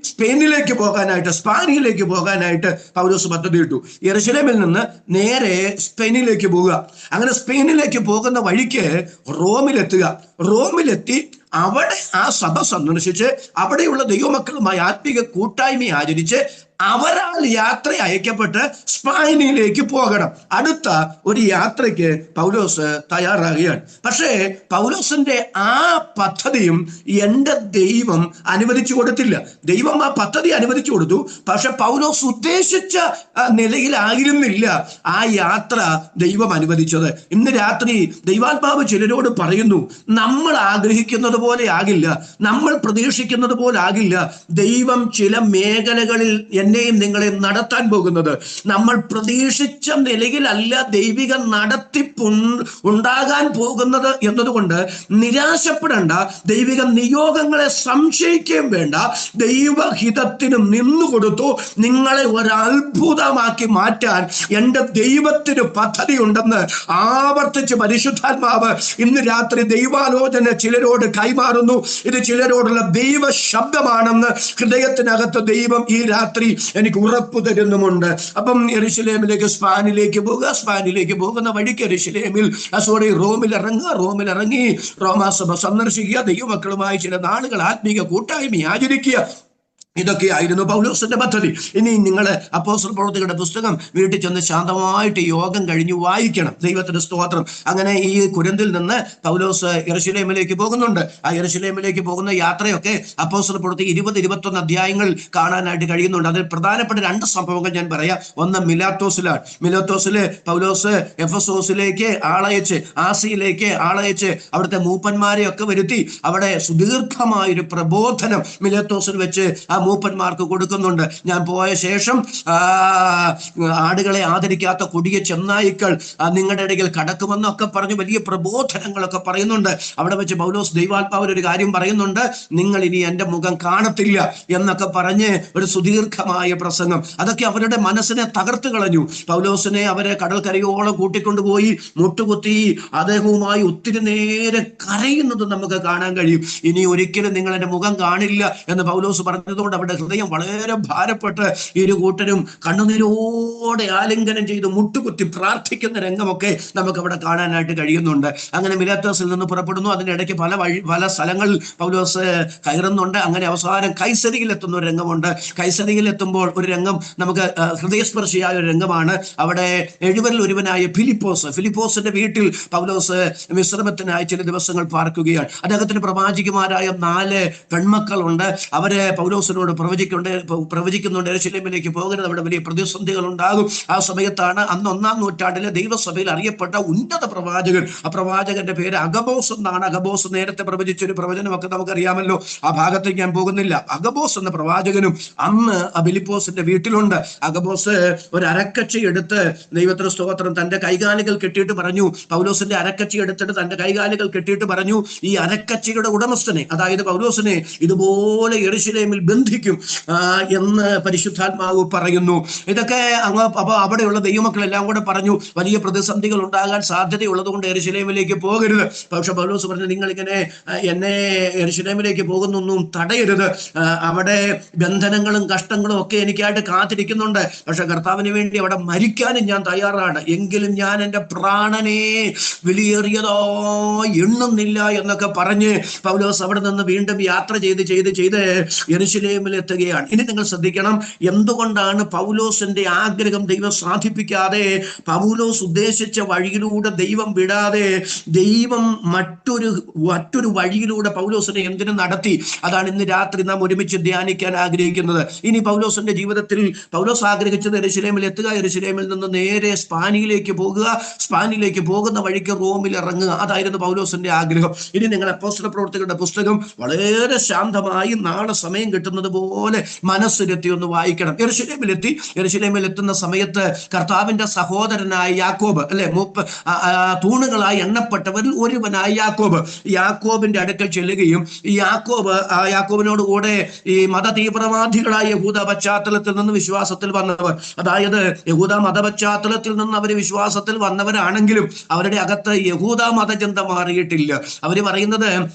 Speaker 1: സ്പെയിനിലേക്ക് പോകാനായിട്ട് പൗലോസ് പദ്ധതി ഇട്ടു. യെരൂശലേമിൽ നിന്ന് നേരെ സ്പെയിനിലേക്ക് പോവുക. അങ്ങനെ സ്പെയിനിലേക്ക് പോകുന്ന വഴിക്ക് റോമിലെത്തി അവിടെ ആ സഭ സന്ദർശിച്ച് അവിടെയുള്ള ദൈവമക്കളുമായി ആത്മീക കൂട്ടായ്മ ആചരിച്ച് അവരാൽ യാത്ര അയക്കപ്പെട്ട് സ്പെയിനിലേക്ക് പോകണം. അടുത്ത ഒരു യാത്രയ്ക്ക് പൗലോസ് തയ്യാറാകുകയാണ്. പക്ഷേ പൗലോസിന്റെ ആ പദ്ധതിയും എൻ്റെ ദൈവം അനുവദിച്ചു കൊടുത്തില്ല. ദൈവം ആ പദ്ധതി അനുവദിച്ചു കൊടുത്തു, പക്ഷെ പൗലോസ് ഉദ്ദേശിച്ച നിലയിലായിരുന്നില്ല ആ യാത്ര ദൈവം അനുവദിച്ചത്. ഇന്ന് രാത്രി ദൈവാത്മാവ് ചിലരോട് പറയുന്നു, നമ്മൾ ആഗ്രഹിക്കുന്നത് പോലെ ആകില്ല, നമ്മൾ പ്രതീക്ഷിക്കുന്നത് പോലെ ആകില്ല ദൈവം ചില മേഖലകളിൽ എന്നെയും നിങ്ങളെയും നടത്താൻ പോകുന്നത്. നമ്മൾ പ്രതീക്ഷിച്ച നിലയിലല്ല ദൈവിക നടത്തിപ്പ് ഉണ്ടാകാൻ പോകുന്നത് എന്നതുകൊണ്ട് നിരാശപ്പെടേണ്ട. ദൈവിക നിയോഗങ്ങളെ സംശയിക്കുകയും വേണ്ട. ദൈവഹിതത്തിന് നിന്നുകൊടുത്തു. നിങ്ങളെ ഒരത്ഭുതമാക്കി മാറ്റാൻ എൻ്റെ ദൈവത്തിന് പദ്ധതി ഉണ്ടെന്ന് ആവർത്തിച്ച് പരിശുദ്ധാത്മാവ് ഇന്ന് രാത്രി ദൈവാലോചന ചിലരോട് കൈമാറുന്നു. ഇത് ചിലരോടുള്ള ദൈവ ശബ്ദമാണെന്ന് ഹൃദയത്തിനകത്ത് ദൈവം ഈ രാത്രി എനിക്ക് ഉറപ്പു തരുന്നുമുണ്ട്. അപ്പം യെരൂശലേമിലേക്ക് സ്പെയിനിലേക്ക് പോകുന്ന വഴിക്ക് റോമിൽ ഇറങ്ങി റോമാസഭ സന്ദർശിക്കുക, ദൈവമക്കളുമായി ചില നാളുകൾ ആത്മീക കൂട്ടായ്മ ആചരിക്കുക. ഇതൊക്കെയായിരുന്നു പൗലോസിന്റെ പദ്ധതി. ഇനി നിങ്ങൾ അപ്പോസ്തല പ്രവൃത്തികളുടെ പുസ്തകം വീട്ടിൽ ചെന്ന് ശാന്തമായിട്ട് യോഗം കഴിഞ്ഞ് വായിക്കണം. ദൈവത്തിന്റെ സ്തോത്രം. അങ്ങനെ ഈ കൊരിന്തിൽ നിന്ന് പൗലോസ് യെരൂശലേമിലേക്ക് പോകുന്നുണ്ട്. ആ യെരൂശലേമിലേക്ക് പോകുന്ന യാത്രയൊക്കെ അപ്പോസ്തല പ്രവൃത്തി 20-21 അധ്യായങ്ങൾ കാണാനായിട്ട് കഴിയുന്നുണ്ട്. അതിൽ പ്രധാനപ്പെട്ട 2 സംഭവങ്ങൾ ഞാൻ പറയാം. ഒന്ന് മിലോത്തോസില് പൗലോസ് എഫെസോസിലേക്ക് ആളയച്ച്, ആസിയിലേക്ക് ആളയച്ച് അവിടുത്തെ മൂപ്പന്മാരെ ഒക്കെ വരുത്തി അവിടെ സുദീർഘമായൊരു പ്രബോധനം മിലോത്തോസിൽ വെച്ച് ആ മൂപ്പന്മാർക്ക് കൊടുക്കുന്നുണ്ട്. ഞാൻ പോയ ശേഷം ആടുകളെ ആദരിക്കാത്ത കൊടിയ ചെന്നായ്ക്കൾ നിങ്ങളുടെ ഇടയിൽ കടക്കുമെന്നൊക്കെ പറഞ്ഞ് വലിയ പ്രബോധനങ്ങളൊക്കെ പറയുന്നുണ്ട്. അവിടെ വെച്ച് പൗലോസ് ദൈവാത്മാവിൽ ഒരു കാര്യം പറയുന്നുണ്ട്, നിങ്ങൾ ഇനി എൻ്റെ മുഖം കാണത്തില്ല എന്നൊക്കെ പറഞ്ഞ് ഒരു സുദീർഘമായ പ്രസംഗം. അതൊക്കെ അവരുടെ മനസ്സിനെ തകർത്ത് കളഞ്ഞു. പൗലോസിനെ അവരെ കടൽക്കരയോളം കൂട്ടിക്കൊണ്ടുപോയി മുട്ടുകുത്തി അദ്ദേഹവുമായി ഒത്തിരി നേരെ കരയുന്നത് നമുക്ക് കാണാൻ കഴിയും. ഇനി ഒരിക്കലും നിങ്ങൾ എൻ്റെ മുഖം കാണില്ല എന്ന് പൗലോസ് പറഞ്ഞതുകൊണ്ട് അവരുടെ ഹൃദയം വളരെ ഭാരപ്പെട്ട് ഇരു കൂട്ടരും കണ്ണുനീരോടെ ആലിംഗനം ചെയ്ത് മുട്ടുകുത്തി പ്രാർത്ഥിക്കുന്ന രംഗമൊക്കെ നമുക്ക് അവിടെ കാണാനായിട്ട് കഴിയുന്നുണ്ട്. അങ്ങനെ മിലേത്തോസിൽ നിന്ന് പുറപ്പെടുന്നു. അതിനിടയ്ക്ക് പല സ്ഥലങ്ങളിൽ പൗലോസ് കയറുന്നുണ്ട്. അങ്ങനെ അവസാനം കൈസരിയിൽ എത്തുന്ന ഒരു രംഗമുണ്ട്. കൈസരിയിൽ എത്തുമ്പോൾ ഒരു രംഗം നമുക്ക് ഹൃദയസ്പർശിയായ ഒരു രംഗമാണ്. അവിടെ 70-ൽ ഒരുവനായ ഫിലിപ്പോസിന്റെ വീട്ടിൽ പൗലോസ് വിശ്രമത്തിനായി ചില ദിവസങ്ങൾ പാർക്കുകയാണ്. അദ്ദേഹത്തിന് പ്രവാചികമാരായ 4 പെൺമക്കളുണ്ട്. അവര് പൗലോസിനോട് പ്രവചിക്കുന്നുണ്ട്, യെരൂശലേമിലേക്ക് പോകരുത്, അവിടെ വലിയ പ്രതിസന്ധികൾ ഉണ്ടാകും. ആ സമയത്താണ് അന്ന് 1-ാം നൂറ്റാണ്ടിലെ ദൈവസഭയിൽ അറിയപ്പെട്ട ഉന്നത പ്രവാചകൻ. ആ പ്രവാചകന്റെ പേര് അഗബോസ് എന്നാണ്. അഗബോസ് നേരത്തെ പ്രവചിച്ചൊരു പ്രവചനമൊക്കെ നമുക്കറിയാമല്ലോ. ആ ഭാഗത്തേക്ക് ഞാൻ പോകുന്നില്ല. അഗബോസ് എന്ന പ്രവാചകനും അന്ന് ഫിലിപ്പോസിന്റെ വീട്ടിലുണ്ട്. അഗബോസ് ഒരു അരക്കച്ചി എടുത്ത്, ദൈവത്തിന് സ്തോത്രം, തന്റെ കൈകാലുകൾ കെട്ടിയിട്ട് പറഞ്ഞു, പൗലോസിന്റെ അരക്കച്ചി എടുത്തിട്ട് തന്റെ കൈകാലുകൾ കെട്ടിയിട്ട് പറഞ്ഞു, ഈ അരക്കച്ചിയുടെ ഉടമസ്ഥനെ, അതായത് പൗലോസിനെ ഇതുപോലെ യെരൂശലേമിൽ ബന്ധിക്കും എന്ന് പരിശുദ്ധാത്മാവ് പറയുന്നു. ഇതൊക്കെ അപ്പൊ അവിടെയുള്ള ദൈവമക്കളെല്ലാം കൂടെ പറഞ്ഞു, വലിയ പ്രതിസന്ധികൾ ഉണ്ടാകാൻ സാധ്യതയുള്ളത് കൊണ്ട് യെരൂശലേമിലേക്ക് പോകരുത്. പക്ഷെ പൗലോസ് പറഞ്ഞു, നിങ്ങളിങ്ങനെ എന്നെ യെരൂശലേമിലേക്ക് പോകുന്നൊന്നും തടയരുത്. അവിടെ ബന്ധനങ്ങളും കഷ്ടങ്ങളും ഒക്കെ എനിക്കായിട്ട് കാത്തിരിക്കുന്നുണ്ട്. പക്ഷെ കർത്താവിന് വേണ്ടി അവിടെ മരിക്കാനും ഞാൻ തയ്യാറാണ്. എങ്കിലും ഞാൻ എൻ്റെ പ്രാണനെ വിലയേറിയതോ എണ്ണുന്നില്ല എന്നൊക്കെ പറഞ്ഞ് പൗലോസ് അവിടെ നിന്ന് വീണ്ടും യാത്ര ചെയ്ത് യെരൂശലേമിൽ എത്തുകയാണ്. ഇനി നിങ്ങൾ ശ്രദ്ധിക്കണം, എന്തുകൊണ്ടാണ് പൗലോസിന്റെ ആഗ്രഹം ദൈവം സാധിപ്പിക്കാതെ, പൗലോസ് ഉദ്ദേശിച്ച വഴിയിലൂടെ ദൈവം വിടാതെ, ദൈവം മറ്റൊരു വഴിയിലൂടെ പൗലോസിനെ എന്തിനു നടത്തി? അതാണ് ഇന്ന് രാത്രി നാം ഒരുമിച്ച് ധ്യാനിക്കാൻ ആഗ്രഹിക്കുന്നത്. ഇനി പൗലോസിന്റെ ജീവിതത്തിൽ പൗലോസ് ആഗ്രഹിച്ചത് യെരൂശലേമിൽ എത്തുക, യെരൂശലേമിൽ നിന്ന് നേരെ സ്പാനിയിലേക്ക് പോകുക, സ്പാനിയിലേക്ക് പോകുന്ന വഴിക്ക് റോമിൽ ഇറങ്ങുക. അതായിരുന്നു പൗലോസിന്റെ ആഗ്രഹം. ഇനി നിങ്ങൾ അപ്പോസ്തല പ്രവൃത്തികളുടെ പുസ്തകം വളരെ ശാന്തമായി നാളെ സമയം കിട്ടുന്നത് വായിക്കുന്നത് പോലെ മനസ്സിരുത്തി ഒന്ന് വായിക്കണം. യെരൂശലേമിൽ എത്തുന്ന സമയത്ത് കർത്താവിന്റെ സഹോദരനായ യാക്കോബ്, അല്ലെ, തൂണുകളായി എണ്ണപ്പെട്ടവരിൽ ഒരുവനായ യാക്കോബിന്റെ അടുക്കൽ ചെല്ലുകയും യാക്കോബിനോട് കൂടെ ഈ മതതീവ്രവാദികളായ യഹൂദ പശ്ചാത്തലത്തിൽ നിന്ന് വിശ്വാസത്തിൽ വന്നവർ, അതായത് യഹൂദ മതപശ്ചാത്തലത്തിൽ നിന്ന് അവർ വിശ്വാസത്തിൽ വന്നവരാണെങ്കിലും അവരുടെ അകത്ത് യഹൂദ മതചിന്ത മാറിയിട്ടില്ല. അവർ പറയുന്നത്,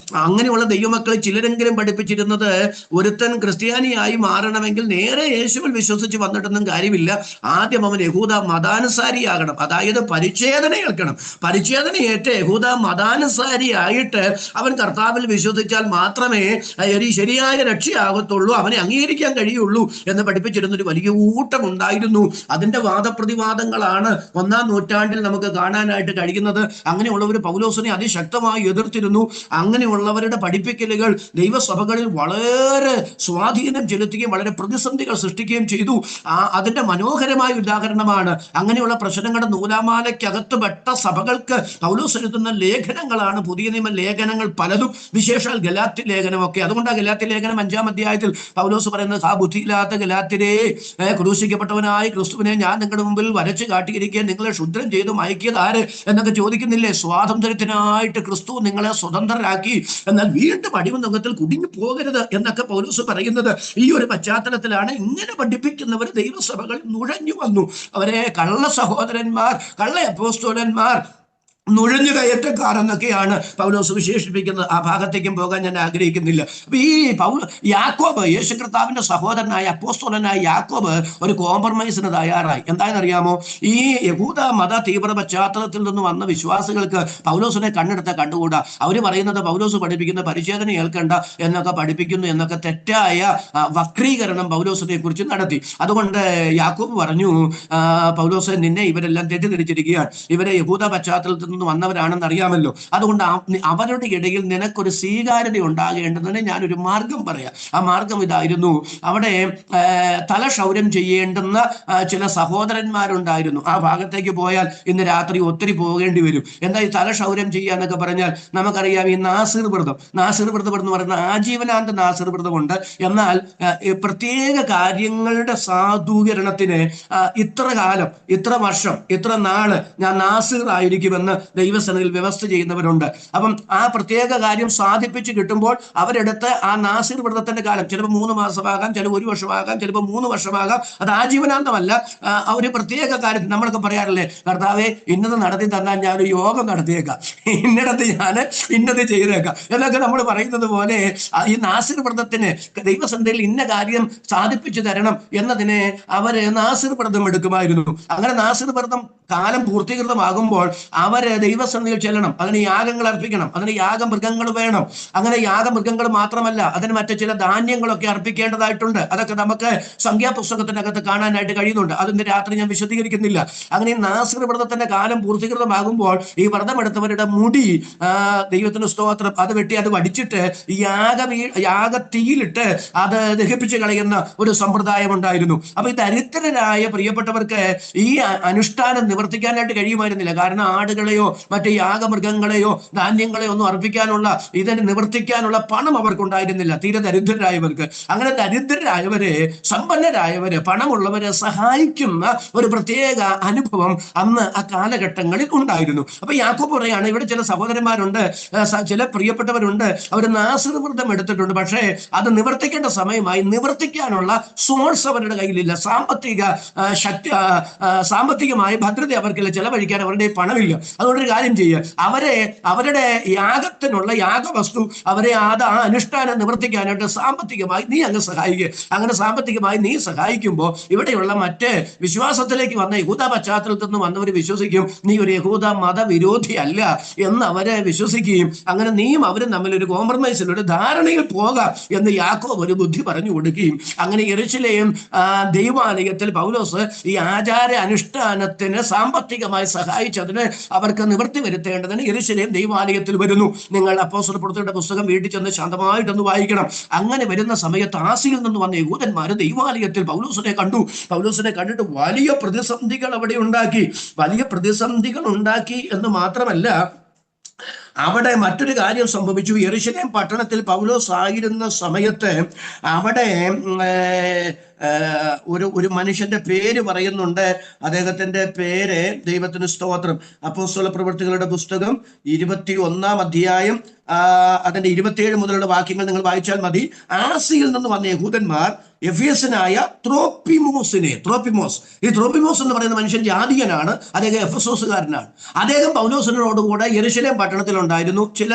Speaker 1: അങ്ങനെയുള്ള ദൈവമക്കൾ ചിലരെങ്കിലും പഠിപ്പിച്ചിരുന്നത് ഒരുത്തൻ ക്രിസ്ത്യാനിയായി മാറണമെങ്കിൽ നേരെ യേശുവിൽ വിശ്വസിച്ച് വന്നിട്ടൊന്നും കാര്യമില്ല, ആദ്യം അവൻ യഹൂദ മതാനുസാരിയാകണം, അതായത് പരിച്ഛേദന ഏൽക്കണം. പരിച്ഛേദനയേറ്റ് യഹൂദ മതാനുസാരിയായിട്ട് അവൻ കർത്താവിൽ വിശ്വസിച്ചാൽ മാത്രമേ ശരിയായ രക്ഷയാകത്തുള്ളൂ, അവനെ അംഗീകരിക്കാൻ കഴിയുള്ളൂ എന്ന് പഠിപ്പിച്ചിരുന്ന ഒരു വലിയ കൂട്ടം ഉണ്ടായിരുന്നു. അതിന്റെ വാദപ്രതിവാദങ്ങളാണ് 1-ാം നൂറ്റാണ്ടിൽ നമുക്ക് കാണാനായിട്ട് കഴിയുന്നത്. അങ്ങനെയുള്ളവർ പൗലോസിനെ അതിശക്തമായി എതിർത്തിരുന്നു. അങ്ങനെയുള്ളവരുടെ പഠിപ്പിക്കലുകൾ ദൈവസഭകളിൽ വളരെ സ്വാധീനം ചെലുത്തുകയും വളരെ പ്രതിസന്ധികൾ സൃഷ്ടിക്കുകയും ചെയ്തു. അതിന്റെ മനോഹരമായ ഉദാഹരണമാണ് അങ്ങനെയുള്ള പ്രശ്നങ്ങളുടെ നൂലാമാലയ്ക്കകത്ത് പെട്ട സഭകൾക്ക് പൗലോസ് എഴുതുന്ന ലേഖനങ്ങളാണ് പുതിയ നിയമ ലേഖനങ്ങൾ പലതും, വിശേഷാൽ ഗലാത്യ ലേഖനമൊക്കെ. അതുകൊണ്ടാണ് ഗലാത്യ ലേഖനം 5-ാം അധ്യായത്തിൽ പൗലോസ് പറയുന്നത്, ആ ബുദ്ധിയില്ലാത്ത ഗലാത്യരെ, ക്രൂശിക്കപ്പെട്ടവനായ ക്രിസ്തുവിനെ ഞാൻ നിങ്ങളുടെ മുമ്പിൽ വരച്ചു കാട്ടിയിരിക്കുക, നിങ്ങളെ ക്ഷുദ്രം ചെയ്തു മയക്കിയത് ആര് എന്നൊക്കെ ചോദിക്കുന്നില്ലേ? സ്വാതന്ത്ര്യത്തിനായിട്ട് ക്രിസ്തു നിങ്ങളെ സ്വതന്ത്രരാക്കി, എന്നാൽ വീണ്ടും അടിമനുഖത്തിൽ കുടുങ്ങി പോകരുത് എന്നൊക്കെ പൗലോസ് പറയുന്നത് ഈ ഒരു പശ്ചാത്തലത്തിലാണ്. ഇങ്ങനെ പഠിപ്പിക്കുന്നവർ ദൈവസഭകൾ നുഴഞ്ഞു വന്നു. അവരെ കള്ള സഹോദരന്മാർ, കള്ള അപ്പോസ്തലന്മാർ, നുഴഞ്ഞു കയറ്റക്കാർ എന്നൊക്കെയാണ് പൗലോസ് വിശേഷിപ്പിക്കുന്നത്. ആ ഭാഗത്തേക്കും പോകാൻ ഞാൻ ആഗ്രഹിക്കുന്നില്ല. അപ്പൊ ഈ യാക്കോബ്, യേശു കർത്താവിന്റെ സഹോദരനായ അപ്പോസ്തലനായ യാക്കോബ് ഒരു കോംപ്രമൈസിന് തയ്യാറായി. എന്താണെന്നറിയാമോ? ഈ യഹൂദ മത തീവ്ര പശ്ചാത്തലത്തിൽ നിന്ന് വന്ന വിശ്വാസികൾക്ക് പൗലോസിനെ കണ്ടുകൂടാ. അവര് പറയുന്നത് പൗലോസ് പഠിപ്പിക്കുന്ന പരിച്ഛേദന ഏൽക്കണ്ട എന്നൊക്കെ പഠിപ്പിക്കുന്നു എന്നൊക്കെ തെറ്റായ വക്രീകരണം പൗലോസിനെ കുറിച്ച് നടത്തി. അതുകൊണ്ട് യാക്കോബ് പറഞ്ഞു, പൗലോസ്, നിന്നെ ഇവരെല്ലാം തെറ്റിദ്ധരിച്ചിരിക്കുകയാണ്, ഇവരെ യഹൂദ പശ്ചാത്തലത്തിൽ നിന്ന് വന്നവരാണെന്ന് അറിയാമല്ലോ, അതുകൊണ്ട് അവരുടെ ഇടയിൽ നിനക്കൊരു സ്വീകാര്യത ഉണ്ടാകേണ്ടതിന് ഞാനൊരു മാർഗം പറയാം. ആ മാർഗം ഇതായിരുന്നു. അവിടെ തലക്ഷൗരം ചെയ്യേണ്ടുന്ന ചില സഹോദരന്മാരുണ്ടായിരുന്നു. ആ ഭാഗത്തേക്ക് പോയാൽ ഇന്ന് രാത്രി ഒത്തിരി പോകേണ്ടി വരും. എന്താ ഈ തലക്ഷൗരം ചെയ്യാന്നൊക്കെ പറഞ്ഞാൽ നമുക്കറിയാം, ഈ നാസിർ വ്രതം എന്ന് പറയുന്ന ആജീവനാന്ത നാസിർ വ്രതമുണ്ട്. എന്നാൽ പ്രത്യേക കാര്യങ്ങളുടെ സാധൂകരണത്തിന് ഇത്ര കാലം, ഇത്ര വർഷം, ഇത്ര നാള് ഞാൻ നാസിർ ആയിരിക്കുമെന്ന് ദൈവസന്നിധിയിൽ വ്യവസ്ഥ ചെയ്യുന്നവരുണ്ട്. അപ്പം ആ പ്രത്യേക കാര്യം സാധിപ്പിച്ച് കിട്ടുമ്പോൾ അവരെടുത്ത് ആ നാസിർ വ്രതത്തിന്റെ കാലം ചിലപ്പോൾ 3 മാസമാകാം, ചിലപ്പോൾ 1 വർഷമാകാം, ചിലപ്പോൾ 3 വർഷമാകാം. അത് ആജീവനാന്തമല്ല. ഒരു പ്രത്യേക കാര്യം നമ്മളൊക്കെ പറയാറില്ലേ, കർത്താവെ ഇന്നത് നടത്തി തന്നാൽ ഞാനൊരു യോഗം നടത്തിയേക്കാം, ഇന്നിടത്ത് ഞാൻ ഇന്നത് ചെയ്തേക്കാം എന്നൊക്കെ നമ്മൾ പറയുന്നത് പോലെ ഈ നാസിർ വ്രതത്തിന് ദൈവസന്നിധിയിൽ ഇന്ന കാര്യം സാധിപ്പിച്ചു തരണം എന്നതിന് അവര് നാസിർ വ്രതം എടുക്കുമായിരുന്നു. അങ്ങനെ നാസിർ വ്രതം കാലം പൂർത്തീകൃതമാകുമ്പോൾ അവര് ദൈവസന്നിധിയിൽ ചെല്ലണം, അതിന് യാഗങ്ങൾ അർപ്പിക്കണം, അതിന് യാഗമൃഗങ്ങൾ വേണം. അങ്ങനെ യാഗമൃഗങ്ങൾ മാത്രമല്ല, അതിന് മറ്റു ചില ധാന്യങ്ങളൊക്കെ അർപ്പിക്കേണ്ടതായിട്ടുണ്ട്. അതൊക്കെ നമുക്ക് സംഖ്യാപുസ്തകത്തിനകത്ത് കാണാനായിട്ട് കഴിയുന്നുണ്ട്. അതിന്റെ രാത്രി ഞാൻ വിശദീകരിക്കുന്നില്ല. അങ്ങനെ നാസിർ വ്രതത്തിന്റെ കാലം പൂർത്തീകൃതമാകുമ്പോൾ ഈ വ്രതമെടുത്തവരുടെ മുടി, ദൈവത്തിന് സ്തോത്രം, അത് വെട്ടി അത് വടിച്ചിട്ട് യാഗത്തീയിലിട്ട് അത് ദഹിപ്പിച്ച് കളയുന്ന ഒരു സമ്പ്രദായം ഉണ്ടായിരുന്നു. അപ്പൊ ഈ ദരിദ്രരായ പ്രിയപ്പെട്ടവർക്ക് ഈ അനുഷ്ഠാനം നിവർത്തിക്കാനായിട്ട് കഴിയുമായിരുന്നില്ല. കാരണം ആടുകളെയോ മറ്റ് യാഗമൃഗങ്ങളെയോ ധാന്യങ്ങളെയോ ഒന്നും അർപ്പിക്കാനുള്ള, ഇതിന് നിവർത്തിക്കാനുള്ള പണം അവർക്കുണ്ടായിരുന്നില്ല, തീരെ ദരിദ്രരായവർക്ക്. അങ്ങനെ ദരിദ്രരായവരെ, സമ്പന്നരായവരെ, പണമുള്ളവരെ സഹായിക്കുന്ന ഒരു പ്രത്യേക അനുഭവം അന്ന് ആ കാലഘട്ടങ്ങളിൽ ഉണ്ടായിരുന്നു. അപ്പൊ യാക്കോബ് പറയാണ്, ഇവിടെ ചില സഹോദരന്മാരുണ്ട്, ചില പ്രിയപ്പെട്ടവരുണ്ട്, അവർ നാസിർ വ്രതം എടുത്തിട്ടുണ്ട്, പക്ഷേ അത് നിവർത്തിക്കേണ്ട സമയമായി, നിവർത്തിക്കാനുള്ള സോഴ്സ് അവരുടെ കയ്യിലില്ല, സാമ്പത്തികമായ ഭദ്രത അവർക്കില്ല, ചെലവഴിക്കാൻ അവരുടെ പണമില്ല. അതുകൊണ്ടൊരു കാര്യം ചെയ്യുക, അവരുടെ യാഗത്തിനുള്ള യാഗവസ്തു അവരെ ആ അനുഷ്ഠാനം നിവർത്തിക്കാനായിട്ട് സാമ്പത്തികമായി നീ അങ്ങ് സഹായിക്കുക. അങ്ങനെ സാമ്പത്തികമായി നീ സഹായിക്കുമ്പോൾ ഇവിടെയുള്ള മറ്റ് വിശ്വാസത്തിലേക്ക് വന്ന യഹൂദ പശ്ചാത്തലത്തിൽ നിന്ന് വന്നവർ വിശ്വസിക്കും, നീ ഒരു യഹൂദ മതവിരോധി അല്ല എന്ന് അവരെ വിശ്വസിക്കുകയും അങ്ങനെ നീയും അവരും തമ്മിൽ ഒരു കോംപ്രമൈസിൽ, ഒരു ധാരണയിൽ പോകാം എന്ന് യാക്കോബ് ഒരു ബുദ്ധി പറഞ്ഞു കൊടുക്കുകയും അങ്ങനെ യെരൂശലേം ദൈവാലയത്തിൽ പൗലോസ് ഈ ആചാര അനുഷ്ഠാനത്തിന് സാമ്പത്തികമായി സഹായിച്ചതിന് അവർക്ക് നിവൃത്തി വരുത്തേണ്ടതിന് യെരൂശലേം ദൈവാലയത്തിൽ വരുന്നു. നിങ്ങൾ അപ്പോസ്തലപ്രവൃത്തിയുടെ പുസ്തകം വീട്ടിൽ ചെന്ന് ശാന്തമായിട്ടൊന്ന് വായിക്കണം. അങ്ങനെ വരുന്ന സമയത്ത് ആസിയിൽ നിന്ന് വന്ന യഹൂദന്മാര് ദൈവാലയത്തിൽ പൗലോസിനെ കണ്ടു. പൗലോസിനെ കണ്ടിട്ട് വലിയ പ്രതിസന്ധികൾ അവിടെ ഉണ്ടാക്കി. വലിയ പ്രതിസന്ധികൾ ഉണ്ടാക്കി എന്ന് മാത്രമല്ല, അവിടെ മറ്റൊരു കാര്യം സംഭവിച്ചു. യെരൂശലേം പട്ടണത്തിൽ പൗലോസ് ആയിരുന്ന സമയത്ത് അവിടെ ഒരു മനുഷ്യന്റെ പേര് പറയുന്നുണ്ട്. അദ്ദേഹത്തിന്റെ പേര്, ദൈവത്തിന് സ്തോത്രം, അപ്പോസ്തല പ്രവൃത്തികളുടെ പുസ്തകം 21-ാം അധ്യായം അതിന്റെ 27 മുതലുള്ള വാക്യങ്ങൾ നിങ്ങൾ വായിച്ചാൽ മതി. ആസിയിൽ നിന്ന് വന്ന യഹൂദന്മാർ എഫേസ്യനായ ത്രോപ്പിമോസ് എന്ന് പറയുന്ന മനുഷ്യൻ ജാതികനാണ്. അദ്ദേഹം എഫെസോസുകാരനാണ്. അദ്ദേഹം പൗലോസിനോടുകൂടെ യെരൂശലേം പട്ടണത്തിലുണ്ടായിരുന്നു ചില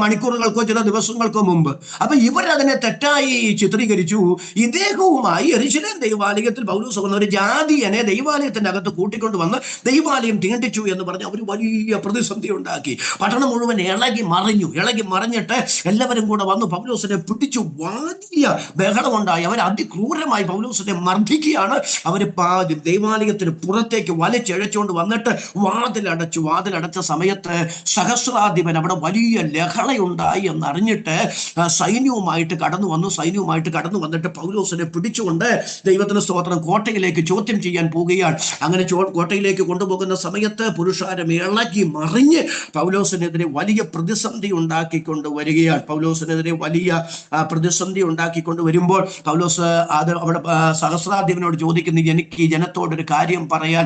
Speaker 1: മണിക്കൂറുകൾക്കോ ചില ദിവസങ്ങൾക്കോ മുമ്പ്. അപ്പൊ ഇവരതിനെ തെറ്റായി ചിത്രീകരിച്ചു. ഇദ്ദേഹവുമായി യെരൂശലേം ദൈവാലയത്തിൽ പൗലോസ് വന്ന ഒരു ജാതിയനെ ദൈവാലയത്തിന്റെ അകത്ത് കൂട്ടിക്കൊണ്ടുവന്ന് ദൈവാലയം തീണ്ടിച്ചു എന്ന് പറഞ്ഞ് അവർ വലിയ പ്രതിസന്ധി ഉണ്ടാക്കി. പട്ടണം മുഴുവൻ ഇളകി മറിഞ്ഞിട്ട് എല്ലാവരും കൂടെ വന്ന് പൗലോസിനെ പിടിച്ചു വലിയ ബഹളമുണ്ടായി. അവർ അതിക്രൂരമായി പൗലോസിനെ മർദ്ദിക്കുകയാണ്. അവർ ദൈവാലയത്തിന് പുറത്തേക്ക് വലിച്ചിഴച്ചുകൊണ്ട് വന്നിട്ട് വാതിലടച്ച സമയത്ത് സഹസ്രാധിപൻ അവിടെ വലിയ ലഹളയുണ്ടായി എന്നറിഞ്ഞിട്ട് സൈന്യവുമായിട്ട് കടന്നു വന്നിട്ട് പൗലോസിനെ പിടിച്ചുകൊണ്ട് ദൈവത്തിന് സ്തോത്രം കോട്ടയിലേക്ക് ചോദ്യം ചെയ്യാൻ പോവുകയാണ്. അങ്ങനെ കോട്ടയിലേക്ക് കൊണ്ടുപോകുന്ന സമയത്ത് പുരുഷാരം ഇളകി മറിഞ്ഞ് പൗലോസിനെതിരെ വലിയ പ്രതിസന്ധി ഉണ്ടാക്കിക്കൊണ്ട് വരുമ്പോൾ പൗലോസ് അത് അവിടെ സഹസ്രാധിപനോട് ചോദിക്കുന്നു, എനിക്ക് ഈ ജനത്തോടൊരു കാര്യം പറയാൻ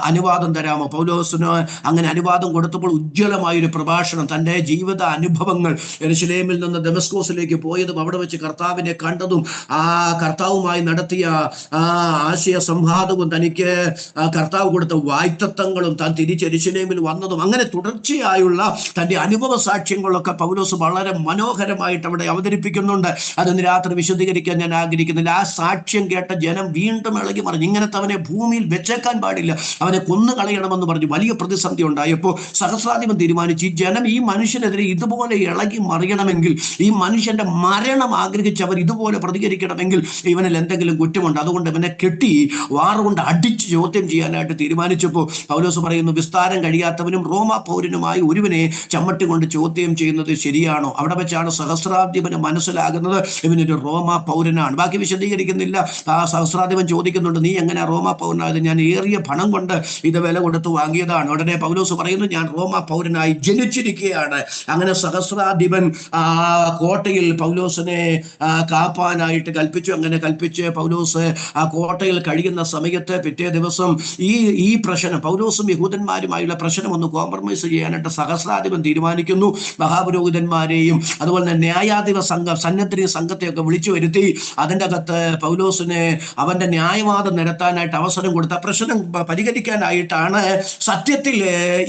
Speaker 1: അനുവാദം തരാമോ? പൗലോസിന് അങ്ങനെ അനുവാദം കൊടുത്തപ്പോൾ ഉജ്ജ്വലമായൊരു പ്രഭാഷണം, തൻ്റെ ജീവിത അനുഭവങ്ങൾ, യെരൂശലേമിൽ നിന്ന് ദമസ്കോസിലേക്ക് പോയതും അവിടെ വെച്ച് കർത്താവിനെ കണ്ടതും ആ കർത്താവുമായി നടത്തിയ ആശയ സംവാദവും തനിക്ക് കർത്താവ് കൊടുത്ത വായ്ത്തത്വങ്ങളും താൻ തിരിച്ച് യെരൂശലേമിൽ വന്നതും അങ്ങനെ തുടർച്ചയായുള്ള തൻ്റെ അനുഭവ സാക്ഷ്യങ്ങളൊക്കെ പൗലോസ് വളരെ മനോഹരമായിട്ട് അവിടെ അവതരിപ്പിക്കുന്നുണ്ട്. അതൊന്ന് രാത്രി വിശദീകരിക്കാൻ ഞാൻ ആഗ്രഹിക്കുന്നില്ല. ആ സാക്ഷ്യം കേട്ട ജനം വീണ്ടും ഇളകി മറിഞ്ഞു. ഇങ്ങനത്തെ അവനെ ഭൂമിയിൽ വെച്ചേക്കാൻ പാടില്ല, അവനെ കൊന്നു കളയണമെന്ന് പറഞ്ഞു വലിയ പ്രതിസന്ധി ഉണ്ടായപ്പോൾ സഹസ്രാധിപൻ തീരുമാനിച്ചു, ഈ ജനം ഈ മനുഷ്യനെതിരെ ഇതുപോലെ ഇളകി മറിയണമെങ്കിൽ, ഈ മനുഷ്യന്റെ മരണം ആഗ്രഹിച്ച് അവർ ഇതുപോലെ പ്രതികരിക്കണമെങ്കിൽ ഇവനിൽ എന്തെങ്കിലും കുറ്റമുണ്ട്. അതുകൊണ്ട് ഇവനെ കെട്ടി വാറുകൊണ്ട് അടിച്ച് ചോദ്യം ചെയ്യാനായിട്ട് തീരുമാനിച്ചപ്പോൾ പൗലോസ് പറയുന്നു, വിസ്താരം കഴിയാത്തവനും റോമാ പൗരനുമായി ഒരുവനെ ചമ്മട്ടി കൊണ്ട് ചോദ്യം ചെയ്യുന്നത് ശരിയാണോ? അവിടെ വെച്ചാണ് സഹസ്രാധിപന് മനസ്സിലാകുന്നത് ഇവനൊരു റോമാ പൗരനാണ്. ബാക്കി വിശദീകരിക്കുന്നില്ല. ആ സഹസ്രാധിപൻ ചോദിക്കുന്നുണ്ട്, നീ എങ്ങനെ റോമാ പൗരനായത്? ഞാൻ ഏറിയ പണം കൊണ്ട് ഇത് വില കൊടുത്ത് വാങ്ങിയതാണ്. ഉടനെ പൗലോസ് പറയുന്നു, ഞാൻ റോമാ പൗരനായി ജനിച്ചിരിക്കുകയാണ്. അങ്ങനെ സഹസ്രാധിപൻ കോട്ടയിൽ പൗലോസിനെ കാപ്പാനായിട്ട് കൽപ്പിച്ചു. അങ്ങനെ കൽപ്പിച്ച് പൗലോസ് ആ കോട്ടയിൽ കഴിയുന്ന സമയത്ത് പിറ്റേ ദിവസം ഈ പ്രശ്നം, പൗലോസും യഹൂദന്മാരുമായുള്ള പ്രശ്നം ഒന്ന് കോംപ്രമൈസ് ചെയ്യാനായിട്ട് സഹസ്രാധിപൻ തീരുമാനിക്കുന്നു. മഹാപുരോഹിതന്മാരെയും അതുപോലെ തന്നെ ന്യായാധിപ സംഘം, സന്നദ്ധ സംഘത്തെയൊക്കെ വിളിച്ചു വരുത്തി അതിൻ്റെ അകത്ത് പൗലോസിന് അവന്റെ ന്യായവാദം നിരത്താനായിട്ട് അവസരം കൊടുത്ത പ്രശ്നം പരിഹരിക്കാനായിട്ടാണ് സത്യത്തിൽ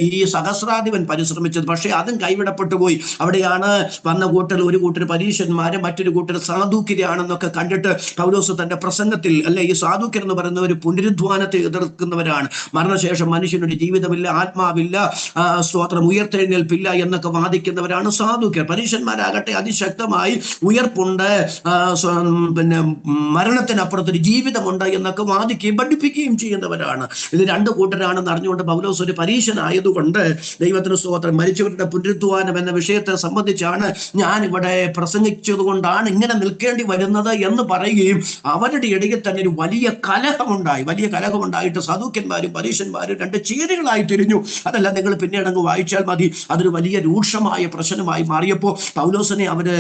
Speaker 1: ഈ സഹസ്രാധിപൻ പരിശ്രമിച്ചത്. പക്ഷേ അതും കൈവിടപ്പെട്ടു പോയി. അവിടെയാണ് വന്ന ഒരു കൂട്ടർ പരീശന്മാര്, മറ്റൊരു കൂട്ടർ സാധൂക്യരാണെന്നൊക്കെ കണ്ടിട്ട് പൗലോസ് തന്റെ പ്രസംഗത്തിൽ, അല്ലെ, ഈ സാധൂക്യർ എന്ന് പറയുന്ന ഒരു പുനരുദ്ധാനത്തെ എതിർക്കുന്നവരാണ്. മരണശേഷം മനുഷ്യനൊരു ജീവിതമില്ല, ആത്മാവില്ല, സ്തോത്രം, ഉയർത്തെഴുന്നേൽപ്പില്ല എന്നൊക്കെ വാദിക്കുന്നവരാണ് സാധൂക്യർ. പരീശന്മാരാകട്ടെ അതിശക്തമായി ഉയർപ്പുണ്ട്, പിന്നെ മരണത്തിനപ്പുറത്തൊരു ജീവിതമുണ്ട് എന്നൊക്കെ വാദിക്കുകയും പഠിപ്പിക്കുകയും ചെയ്യുന്നവരാണ്. ഇത് രണ്ടു കൂട്ടരാണെന്ന് അറിഞ്ഞുകൊണ്ട് പൗലോസ് ഒരു പരീശനായതുകൊണ്ട് ദൈവത്തിന് സ്തോത്രം, മരിച്ചവരുടെ പുനരുദ്ധാനം എന്ന വിഷയത്തെ സംബന്ധിച്ചാണ് ഞാൻ ഇവിടെ പ്രസംഗിച്ചത് കൊണ്ടാണ് ഇങ്ങനെ നിൽക്കേണ്ടി വരുന്നത് എന്ന് പറയുകയും അവരുടെ ഇടയിൽ തന്നെ ഒരു വലിയ കലഹമുണ്ടായിട്ട് സദൂക്യന്മാരും പരീശന്മാരും രണ്ട് ചേരികളായി തിരിഞ്ഞു. അതല്ല, നിങ്ങൾ പിന്നീട് അങ്ങ് വായിച്ചാൽ മതി. അതൊരു വലിയ രൂക്ഷമായ പ്രശ്നമായി മാറിയപ്പോൾ പൗലോസിനെ അവര്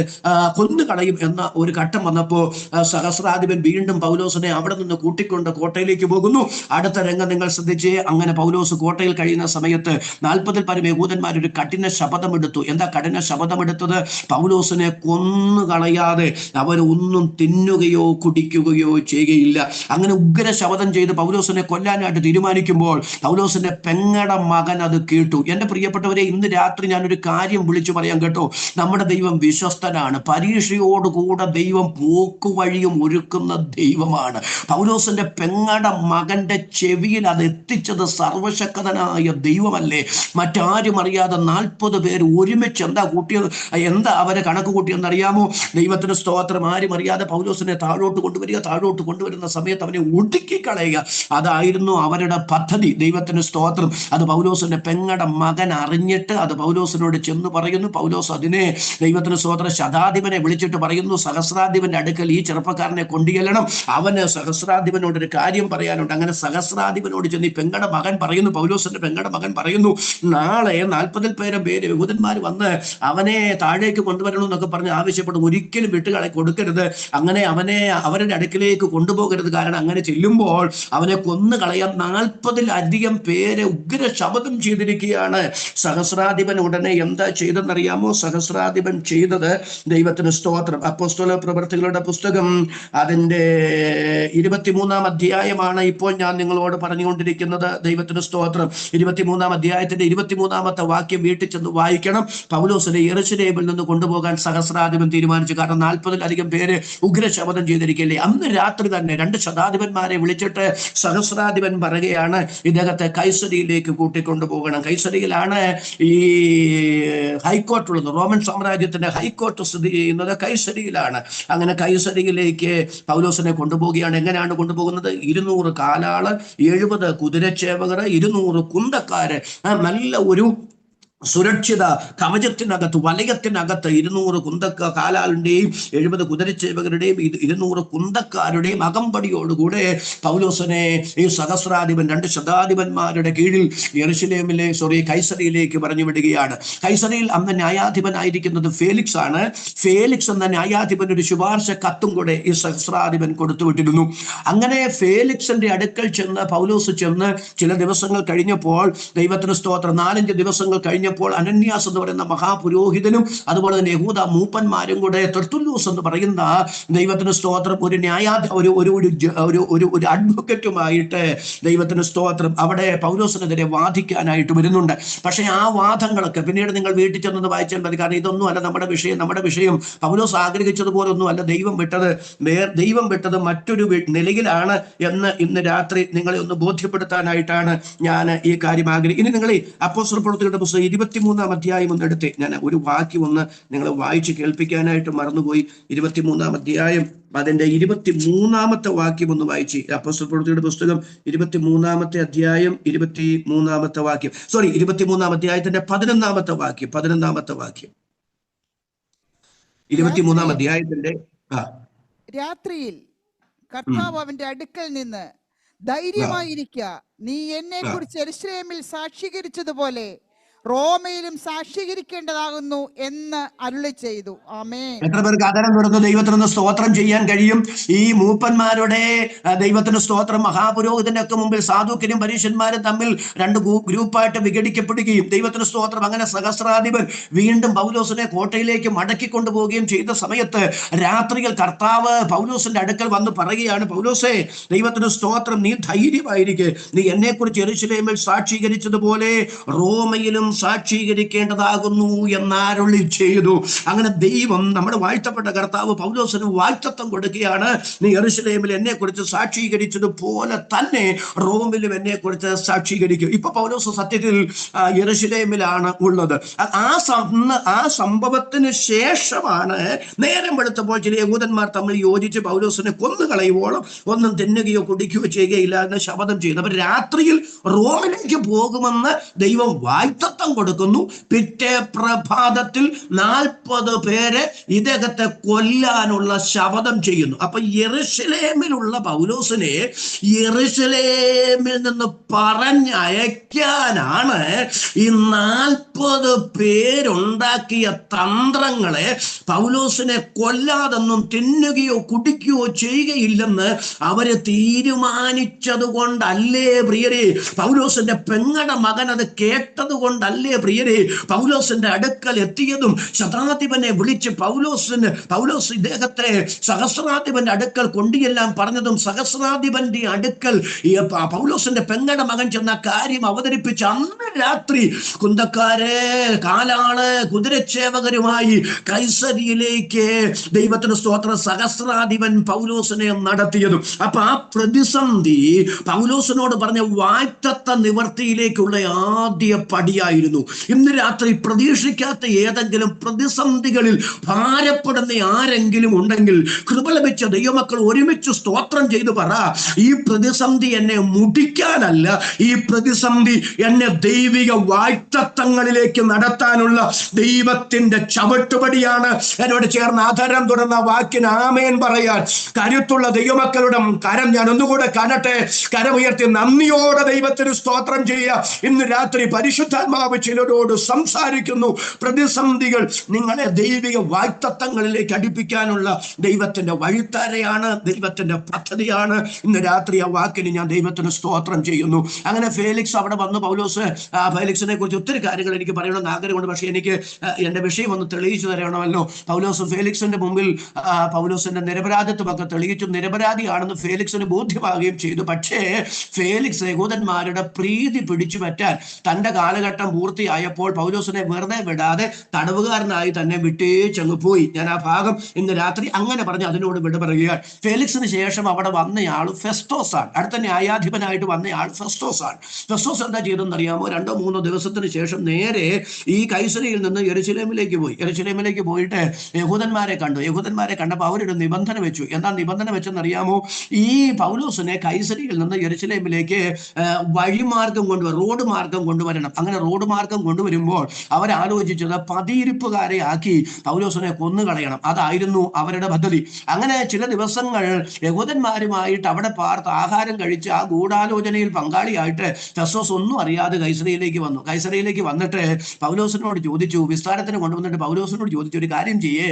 Speaker 1: കൊന്നുകളയും എന്ന ഒരു ഘട്ടം വന്നപ്പോൾ സഹസ്രാധിപൻ വീണ്ടും പൗലോസിനെ അവിടെ നിന്ന് കൂട്ടിക്കൊണ്ട് കോട്ടയിലേക്ക് പോകുന്നു. അടുത്ത രംഗം നിങ്ങൾ ശ്രദ്ധിച്ചേ. അങ്ങനെ പൗലോസ് കോട്ടയിൽ കഴിയുന്ന സമയത്ത് 40-ൽ പരം യഹൂദന്മാർ ഒരു കഠിന ശപഥമെടുത്തു. എന്താ കഠിന ശപഥമെടുത്തത്? പൗലോസിനെ കൊന്നുകളയാതെ അവരൊന്നും തിന്നുകയോ കുടിക്കുകയോ ചെയ്യുകയില്ല. അങ്ങനെ ഉഗ്ര ശപഥം ചെയ്ത് പൗലോസിനെ കൊല്ലാനായിട്ട് തീരുമാനിക്കുമ്പോൾ പൗലോസിന്റെ പെങ്ങടെ മകൻ അത് കേട്ടു. എന്റെ പ്രിയപ്പെട്ടവരെ, ഇന്ന് രാത്രി ഞാനൊരു കാര്യം വിളിച്ചു പറയാം കേട്ടോ. നമ്മുടെ ദൈവം വിശ്വസ്തനാണ്. പരീക്ഷയോടുകൂടെ ദൈവം പോക്കുവഴിയും ഒരുക്കുന്ന ദൈവമാണ്. പൗലോസിന്റെ പെങ്ങടെ മകന്റെ ചെവിയിൽ അത് എത്തിച്ചത് സർവശക്തനായ ദൈവമല്ലേ? മറ്റാരും അറിയാതെ 40 പേര് ഒരുമിച്ച് എന്താ അവരെ കണക്ക് കൂട്ടിയെന്നറിയാമോ? ദൈവത്തിന് സ്തോത്രം. ആരും അറിയാതെ പൗലോസിനെ താഴോട്ട് കൊണ്ടുപോയി താഴോട്ട് കൊണ്ടുവരുന്ന സമയത്ത് അവനെ ഒടുക്കിക്കളയുക. അതായിരുന്നു അവരുടെ പദ്ധതി. ദൈവത്തിന് സ്തോത്രം. അത് പൗലോസിന്റെ പെങ്ങടെ മകൻ അറിഞ്ഞിട്ട് അത് പൗലോസിനോട് ചെന്ന് പറയുന്നു. പൗലോസ് അതിനെ, ദൈവത്തിന് സ്തോത്രം, ശതാധിപനെ വിളിച്ചിട്ട് പറയുന്നു, സഹസ്രാധിപന്റെ അടുക്കൽ ഈ ചെറുപ്പക്കാരനെ കൊണ്ടുചെല്ലണം, അവന് സഹസ്രാധിപനോട് ഒരു കാര്യം പറയാനുണ്ട്. അങ്ങനെ സഹസ്രാധിപനോട് ചെന്ന് ഈ പെങ്ങടെ മകൻ പറയുന്നു, പൗലോസിന്റെ പെങ്ങടെ മകൻ പറയുന്നു, നാളെ 40 പേര് യഹൂദന്മാർ വന്ന് അവനെ താഴേക്ക് കൊണ്ടുവരണം എന്നൊക്കെ പറഞ്ഞ് ആവശ്യപ്പെടും. ഒരിക്കലും വിട്ടുകളെ കൊടുക്കരുത്, അങ്ങനെ അവനെ അവരുടെ അടുക്കിലേക്ക് കൊണ്ടുപോകരുത്. കാരണം അങ്ങനെ ചെല്ലുമ്പോൾ അവനെ കൊന്നു കളയാൻ 40-ലധികം പേരെ ഉഗ്ര ശപഥം ചെയ്തിരിക്കുകയാണ്. സഹസ്രാധിപൻ ഉടനെ എന്താ ചെയ്തെന്നറിയാമോ? സഹസ്രാധിപൻ ചെയ്തത്, ദൈവത്തിന് സ്തോത്രം, അപ്പോസ്തല പ്രവൃത്തികളുടെ പുസ്തകം അതിന്റെ 23-ാം അധ്യായമാണ് ഇപ്പോൾ ഞാൻ നിങ്ങളോട് പറഞ്ഞുകൊണ്ടിരിക്കുന്നത്. ദൈവത്തിന് സ്തോത്രം. 23-ാം അധ്യായത്തിന്റെ 23-ാമത്തെ വാക്യം വീട്ടിൽ ചെന്ന് വായിക്കണം. പൗലോസിനെ യെരൂശലേമിൽ നിന്ന് കൊണ്ടുപോകാൻ സഹസ്രാധിപൻ തീരുമാനിച്ചു. കാരണം 40-ലധികം പേര് ഉഗ്രശപഥം ചെയ്തിരിക്കില്ലേ. അന്ന് രാത്രി തന്നെ 2 ശതാധിപന്മാരെ വിളിച്ചിട്ട് സഹസ്രാധിപൻ പറയുകയാണ്, ഇദ്ദേഹത്തെ കൈസരിയിലേക്ക് കൂട്ടിക്കൊണ്ടുപോകണം. കൈസരിയിലാണ് ഈ ഹൈക്കോർട്ട് ഉള്ളത്. റോമൻ സാമ്രാജ്യത്തിന്റെ ഹൈക്കോർട്ട് സ്ഥിതി ചെയ്യുന്നത് കൈസരിയിലാണ്. അങ്ങനെ കൈസരിയിലേക്ക് പൗലോസിനെ കൊണ്ടുപോവുകയാണ്. എങ്ങനെയാണ് കൊണ്ടുപോകുന്നത്? 200 കാലാള്, 70 കുതിരച്ചേവകർ, 200 കുന്തക്കാര്, നല്ല ഒരു സുരക്ഷിത കവചത്തിനകത്ത്, വലയത്തിനകത്ത് 200 കാലാളിന്റെയും 70 കുതിരച്ചേവകരുടെയും 200 കുന്തക്കാരുടെയും അകമ്പടിയോടുകൂടെ പൗലോസിനെ ഈ സഹസ്രാധിപൻ 2 ശതാധിപന്മാരുടെ കീഴിൽ കൈസരിയിലേക്ക് പറഞ്ഞു വിടുകയാണ്. കൈസരിയിൽ അന്ന് ന്യായാധിപനായിരിക്കുന്നത് ഫേലിക്സ് ആണ്. ഫേലിക്സ് എന്ന ന്യായാധിപൻ ഒരു ശുപാർശ കത്തും കൂടെ ഈ സഹസ്രാധിപൻ കൊടുത്തുവിട്ടിരുന്നു. അങ്ങനെ ഫേലിക്സിന്റെ അടുക്കൽ ചെന്ന് പൗലോസ് ചെന്ന് ചില ദിവസങ്ങൾ കഴിഞ്ഞപ്പോൾ, ദൈവത്തിന് സ്തോത്രം, 4-5 ദിവസങ്ങൾ കഴിഞ്ഞപ്പോൾ അനന്യാസ് എന്ന് പറയുന്ന മഹാപുരോഹിതനും അതുപോലെ തന്നെ യഹൂദ മൂപ്പന്മാരും കൂടെ തെർത്തുല്ലൂസ് എന്ന് പറയുന്ന, ദൈവത്തിന് സ്തോത്രം, ഒരു അഡ്വക്കറ്റുമായിട്ട്, ദൈവത്തിന് സ്തോത്രം, അവിടെ പൗലോസിനെതിരെ വാദിക്കാനായിട്ട് വരുന്നുണ്ട്. പക്ഷെ ആ വാദങ്ങളൊക്കെ പിന്നീട് നിങ്ങൾ വീട്ടിൽ ചെന്നത് വായിച്ചാൽ മതി. കാരണം ഇതൊന്നും അല്ല നമ്മുടെ വിഷയം. പൗലോസ് ആഗ്രഹിച്ചതുപോലെ ഒന്നും അല്ല ദൈവം വിട്ടത് മറ്റൊരു നിലയിലാണ് എന്ന് ഇന്ന് രാത്രി നിങ്ങളെ ഒന്ന് ബോധ്യപ്പെടുത്താനായിട്ടാണ് ഞാൻ ഈ കാര്യം ആഗ്രഹിക്കുന്നത്. ഇനി നിങ്ങൾ അപ്പോസ്തല പ്രവൃത്തികളുടെ പുസ്തകം 23-ാം അധ്യായം ഒന്ന് എടുത്ത്, ഞാൻ ഒരു വാക്യം ഒന്ന് നിങ്ങളെ വായിച്ച് കേൾപ്പിക്കാനായിട്ട് മറന്നുപോയി. 23-ാം അധ്യായം അതിന്റെ 23-ാമത്തെ വാക്യം ഒന്ന് വായിച്ച്. അപ്പോസ്തല പ്രവൃത്തികളുടെ പുസ്തകം 23-ാമത്തെ അധ്യായം 23-ാമത്തെ വാക്യം, 23-ാം അധ്യായത്തിന്റെ 11-ാമത്തെ വാക്യം 23-ാം അധ്യായത്തിന്റെ
Speaker 2: രാത്രിയിൽ കർത്താവ് അവന്റെ അടുക്കൽ നിന്ന്, ധൈര്യമായിരിക്ക, നീ എന്നെ കുറിച്ച് യെരൂശലേമിൽ സാക്ഷീകരിച്ചതുപോലെ റോമയിലും സാക്ഷീകരിക്കേണ്ടതാകുന്നു എന്ന് അരുളി ചെയ്തു. ആമേൻ.
Speaker 1: എത്ര പേർക്ക് അതരം തുറന്ന് ദൈവത്തിന് സ്തോത്രം ചെയ്യാൻ കഴിയും? ഈ മൂപ്പന്മാരുടെ, ദൈവത്തിന് സ്തോത്രം, മഹാപുരോഹിതന്റെ ഒക്കെ മുമ്പിൽ സാധുക്യരും പരീശന്മാരും തമ്മിൽ 2 ഗ്രൂപ്പായിട്ട് വിഘടിക്കപ്പെടുകയും, ദൈവത്തിന് സ്തോത്രം, അങ്ങനെ സഹസ്രാധിപൻ വീണ്ടും പൗലോസിനെ കോട്ടയിലേക്ക് മടക്കി കൊണ്ടുപോവുകയും ചെയ്ത സമയത്ത് രാത്രിയിൽ കർത്താവ് പൗലോസിന്റെ അടുക്കൽ വന്ന് പറയുകയാണ്, പൗലോസേ, ദൈവത്തിന് സ്തോത്രം, നീ ധൈര്യമായിരിക്കെ, നീ എന്നെ കുറിച്ച് യെരൂശലേമിൽ സാക്ഷീകരിച്ചതുപോലെ റോമയിലും സാക്ഷീകരിക്കേണ്ടതാകുന്നു എന്നരുളി ചെയ്തു. അങ്ങനെ ദൈവം, നമ്മുടെ വാഴ്ത്തപ്പെട്ട കർത്താവ് പൗലോസിന് വാഴ്ത്തത്വം കൊടുക്കുകയാണ്. നീ യെരൂശലേമിൽ എന്നെ കുറിച്ച് സാക്ഷീകരിച്ചതുപോലെ തന്നെ റോമിലും എന്നെ കുറിച്ച് സാക്ഷീകരിക്കും. ഇപ്പൊ പൗലോസ് സത്യത്തിൽ യെരൂശലേമിലാണ് ഉള്ളത്. ആ സംഭവത്തിന് ശേഷമാണ് നേരം വെളുത്തപ്പോൾ ചില യഹൂദന്മാർ തമ്മിൽ യോജിച്ച് പൗലോസിനെ കൊന്നുകളയുവോളം ഒന്നും തിന്നുകയോ കുടിക്കുകയോ ചെയ്യുകയില്ല എന്ന് ശപഥം ചെയ്തു. അവർ രാത്രിയിൽ റോമിലേക്ക് പോകുമെന്ന് ദൈവം വാഴ്ത്തത്വം കൊടുക്കുന്നു. പിറ്റേ പ്രഭാതത്തിൽ 40 പേര് ഇദ്ദേഹത്തെ കൊല്ലാനുള്ള ശപഥം ചെയ്യുന്നു. അപ്പൊ യെരൂശലേമിലുള്ള പൗലോസിനെ യെരൂശലേമിൽ നിന്ന് പറഞ്ഞയക്കാനാണ് ഈ 40 പേരുണ്ടാക്കിയ തന്ത്രങ്ങളെ പൗലോസിനെ കൊല്ലാതെന്നും തിന്നുകയോ കുടിക്കുകയോ ചെയ്യുകയില്ലെന്ന് അവര് തീരുമാനിച്ചത് കൊണ്ടല്ലേ പ്രിയരെ? പൗലോസിന്റെ പെങ്ങടെ മകൻ അത് കേട്ടത് കൊണ്ടല്ലേ പ്രിയരെ പൗലോസിന്റെ അടുക്കൽ എത്തിയതും ശതാധിപനെ വിളിച്ച് പൗലോസ് ഇദ്ദേഹത്തെ സഹസ്രാധിപന്റെ അടുക്കൽ കൊണ്ടുചെല്ലാൻ പറഞ്ഞതും സഹസ്രാധിപന്റെ അടുക്കൽ പൗലോസിന്റെ പെങ്ങടെ മകൻ ചെന്ന കാര്യം അവതരിപ്പിച്ച് അന്ന് രാത്രി കുന്തക്കാരെ, കാലാള്, കുതിരച്ചേവകരുമായി കൈസരിയിലേക്ക്, ദൈവത്തിന് സ്തോത്രം, സഹസ്രാധിപൻ പൗലോസിനെ നടത്തിയതും. അപ്പൊ ആ പ്രതിസന്ധി പൗലോസിനോട് പറഞ്ഞ വാഴ്ത്തത്ത നിവർത്തിയിലേക്കുള്ള ആദ്യ പടിയായി. ഉണ്ടായിരുന്നു. ഇന്ന് രാത്രി പ്രതീക്ഷിക്കാത്ത ഏതെങ്കിലും പ്രതിസന്ധികളിൽ ഭാരപ്പെടുന്ന ആരെങ്കിലും ഉണ്ടെങ്കിൽ കൃപ ലഭിച്ച ദൈവമക്കൾ ഒരുമിച്ച് സ്തോത്രം ചെയ്തു പറ, ഈ പ്രതിസന്ധി എന്നെ മുടിക്കാനല്ല, ഈ പ്രതിസന്ധി എന്നെ ദൈവിക വാഗ്ദത്തങ്ങളിലേക്ക് നടത്താനുള്ള ദൈവത്തിന്റെ ചവിട്ടുപടിയാണ്. എന്നോട് ചേർന്ന് ആധാരം തുറന്ന വാക്കിന് ആമേൻ പറയാൻ കരുത്തുള്ള ദൈവമക്കളുടെ കരം ഞാൻ ഒന്നുകൂടെ കാണട്ടെ. കരമുയർത്തി നന്ദിയോടെ ദൈവത്തിന് സ്തോത്രം ചെയ്യുക. ഇന്ന് രാത്രി പരിശുദ്ധാത്മാവ് ചിലരോട് സംസാരിക്കുന്നു. പ്രതിസന്ധികൾ നിങ്ങളെ ദൈവിക വാഗ്ദത്തങ്ങളിലേക്ക് അടുപ്പിക്കാനുള്ള ദൈവത്തിന്റെ വഴിത്താരയാണ്, ദൈവത്തിന്റെ പദ്ധതിയാണ്. ഇന്ന് രാത്രി ആ വാക്കിന് ഞാൻ ദൈവത്തിന് സ്തോത്രം ചെയ്യുന്നു. അങ്ങനെ ഫേലിക്സ് അവിടെ വന്ന് ഫേലിക്സിനെ കുറിച്ച് ഒത്തിരി കാര്യങ്ങൾ എനിക്ക് പറയണമെന്ന് ആഗ്രഹമുണ്ട്. പക്ഷെ എനിക്ക് എന്റെ വിഷയം ഒന്ന് തെളിയിച്ചു തരണമല്ലോ. പൗലോസ് ഫേലിക്സിന്റെ മുമ്പിൽ പൗലോസിന്റെ നിരപരാധിത്വമൊക്കെ തെളിയിച്ചു. നിരപരാധിയാണെന്ന് ഫേലിക്സിന് ബോധ്യമാവുകയും ചെയ്തു. പക്ഷേ ഫേലിക്സ് യഹൂദന്മാരുടെ പ്രീതി പിടിച്ചു പറ്റാൻ തന്റെ കാലഘട്ടം പൂർത്തിയായപ്പോൾ പൗലോസിനെ വെറുതെ വിടാതെ തടവുകാരനായി തന്നെ വിട്ടേച്ചങ്ങ് പോയി. ഞാൻ ആ ഭാഗം ഇന്ന് രാത്രി അങ്ങനെ പറഞ്ഞ് അതിനോട് വിട പറയുകയാണ്. ഫേലിക്സിന് ശേഷം അവിടെ വന്നയാൾ ഫെസ്തോസ് ആണ്. അടുത്ത ന്യായാധിപനായിട്ട് വന്നയാൾ ഫെസ്തോസ് ആണ്. ഫെസ്തോസ് എന്താ ചെയ്തെന്ന് അറിയാമോ? 2-3 ദിവസത്തിന് ശേഷം നേരെ ഈ കൈസരിയിൽ നിന്ന് യെരുശലേമിലേക്ക് പോയി. യെരുശലേമിലേക്ക് പോയിട്ട് യഹൂദന്മാരെ കണ്ടപ്പോൾ അവരൊരു നിബന്ധന വെച്ചു. എന്താ നിബന്ധന വെച്ചെന്നറിയാമോ? ഈ പൗലോസിനെ കൈസരിയിൽ നിന്ന് യെരുശലേമിലേക്ക് വഴിമാർഗം റോഡ് മാർഗം കൊണ്ടുവരണം. അങ്ങനെ റോഡ് മാർഗം കൊണ്ടുവരുമ്പോൾ അവരാലോചിച്ചത് പതിയിരിപ്പുകാരെ ആക്കി പൗലോസിനെ കൊന്നുകളയണം. അതായിരുന്നു അവരുടെ പദ്ധതി. അങ്ങനെ ചില ദിവസങ്ങൾ യഹൂദന്മാരുമായിട്ട് അവിടെ പാർത്ത് ആഹാരം കഴിച്ച് ആ ഗൂഢാലോചനയിൽ പങ്കാളിയായിട്ട് ഫെസ്തോസ് ഒന്നും അറിയാതെ കൈസരിയിലേക്ക് വന്നു. കൈസരിയിലേക്ക് വന്നിട്ട് പൗലോസിനോട് ചോദിച്ചു, വിസ്താരത്തിന് കൊണ്ടുവന്നിട്ട് പൗലോസിനോട് ചോദിച്ചു, ഒരു കാര്യം ചെയ്യേ,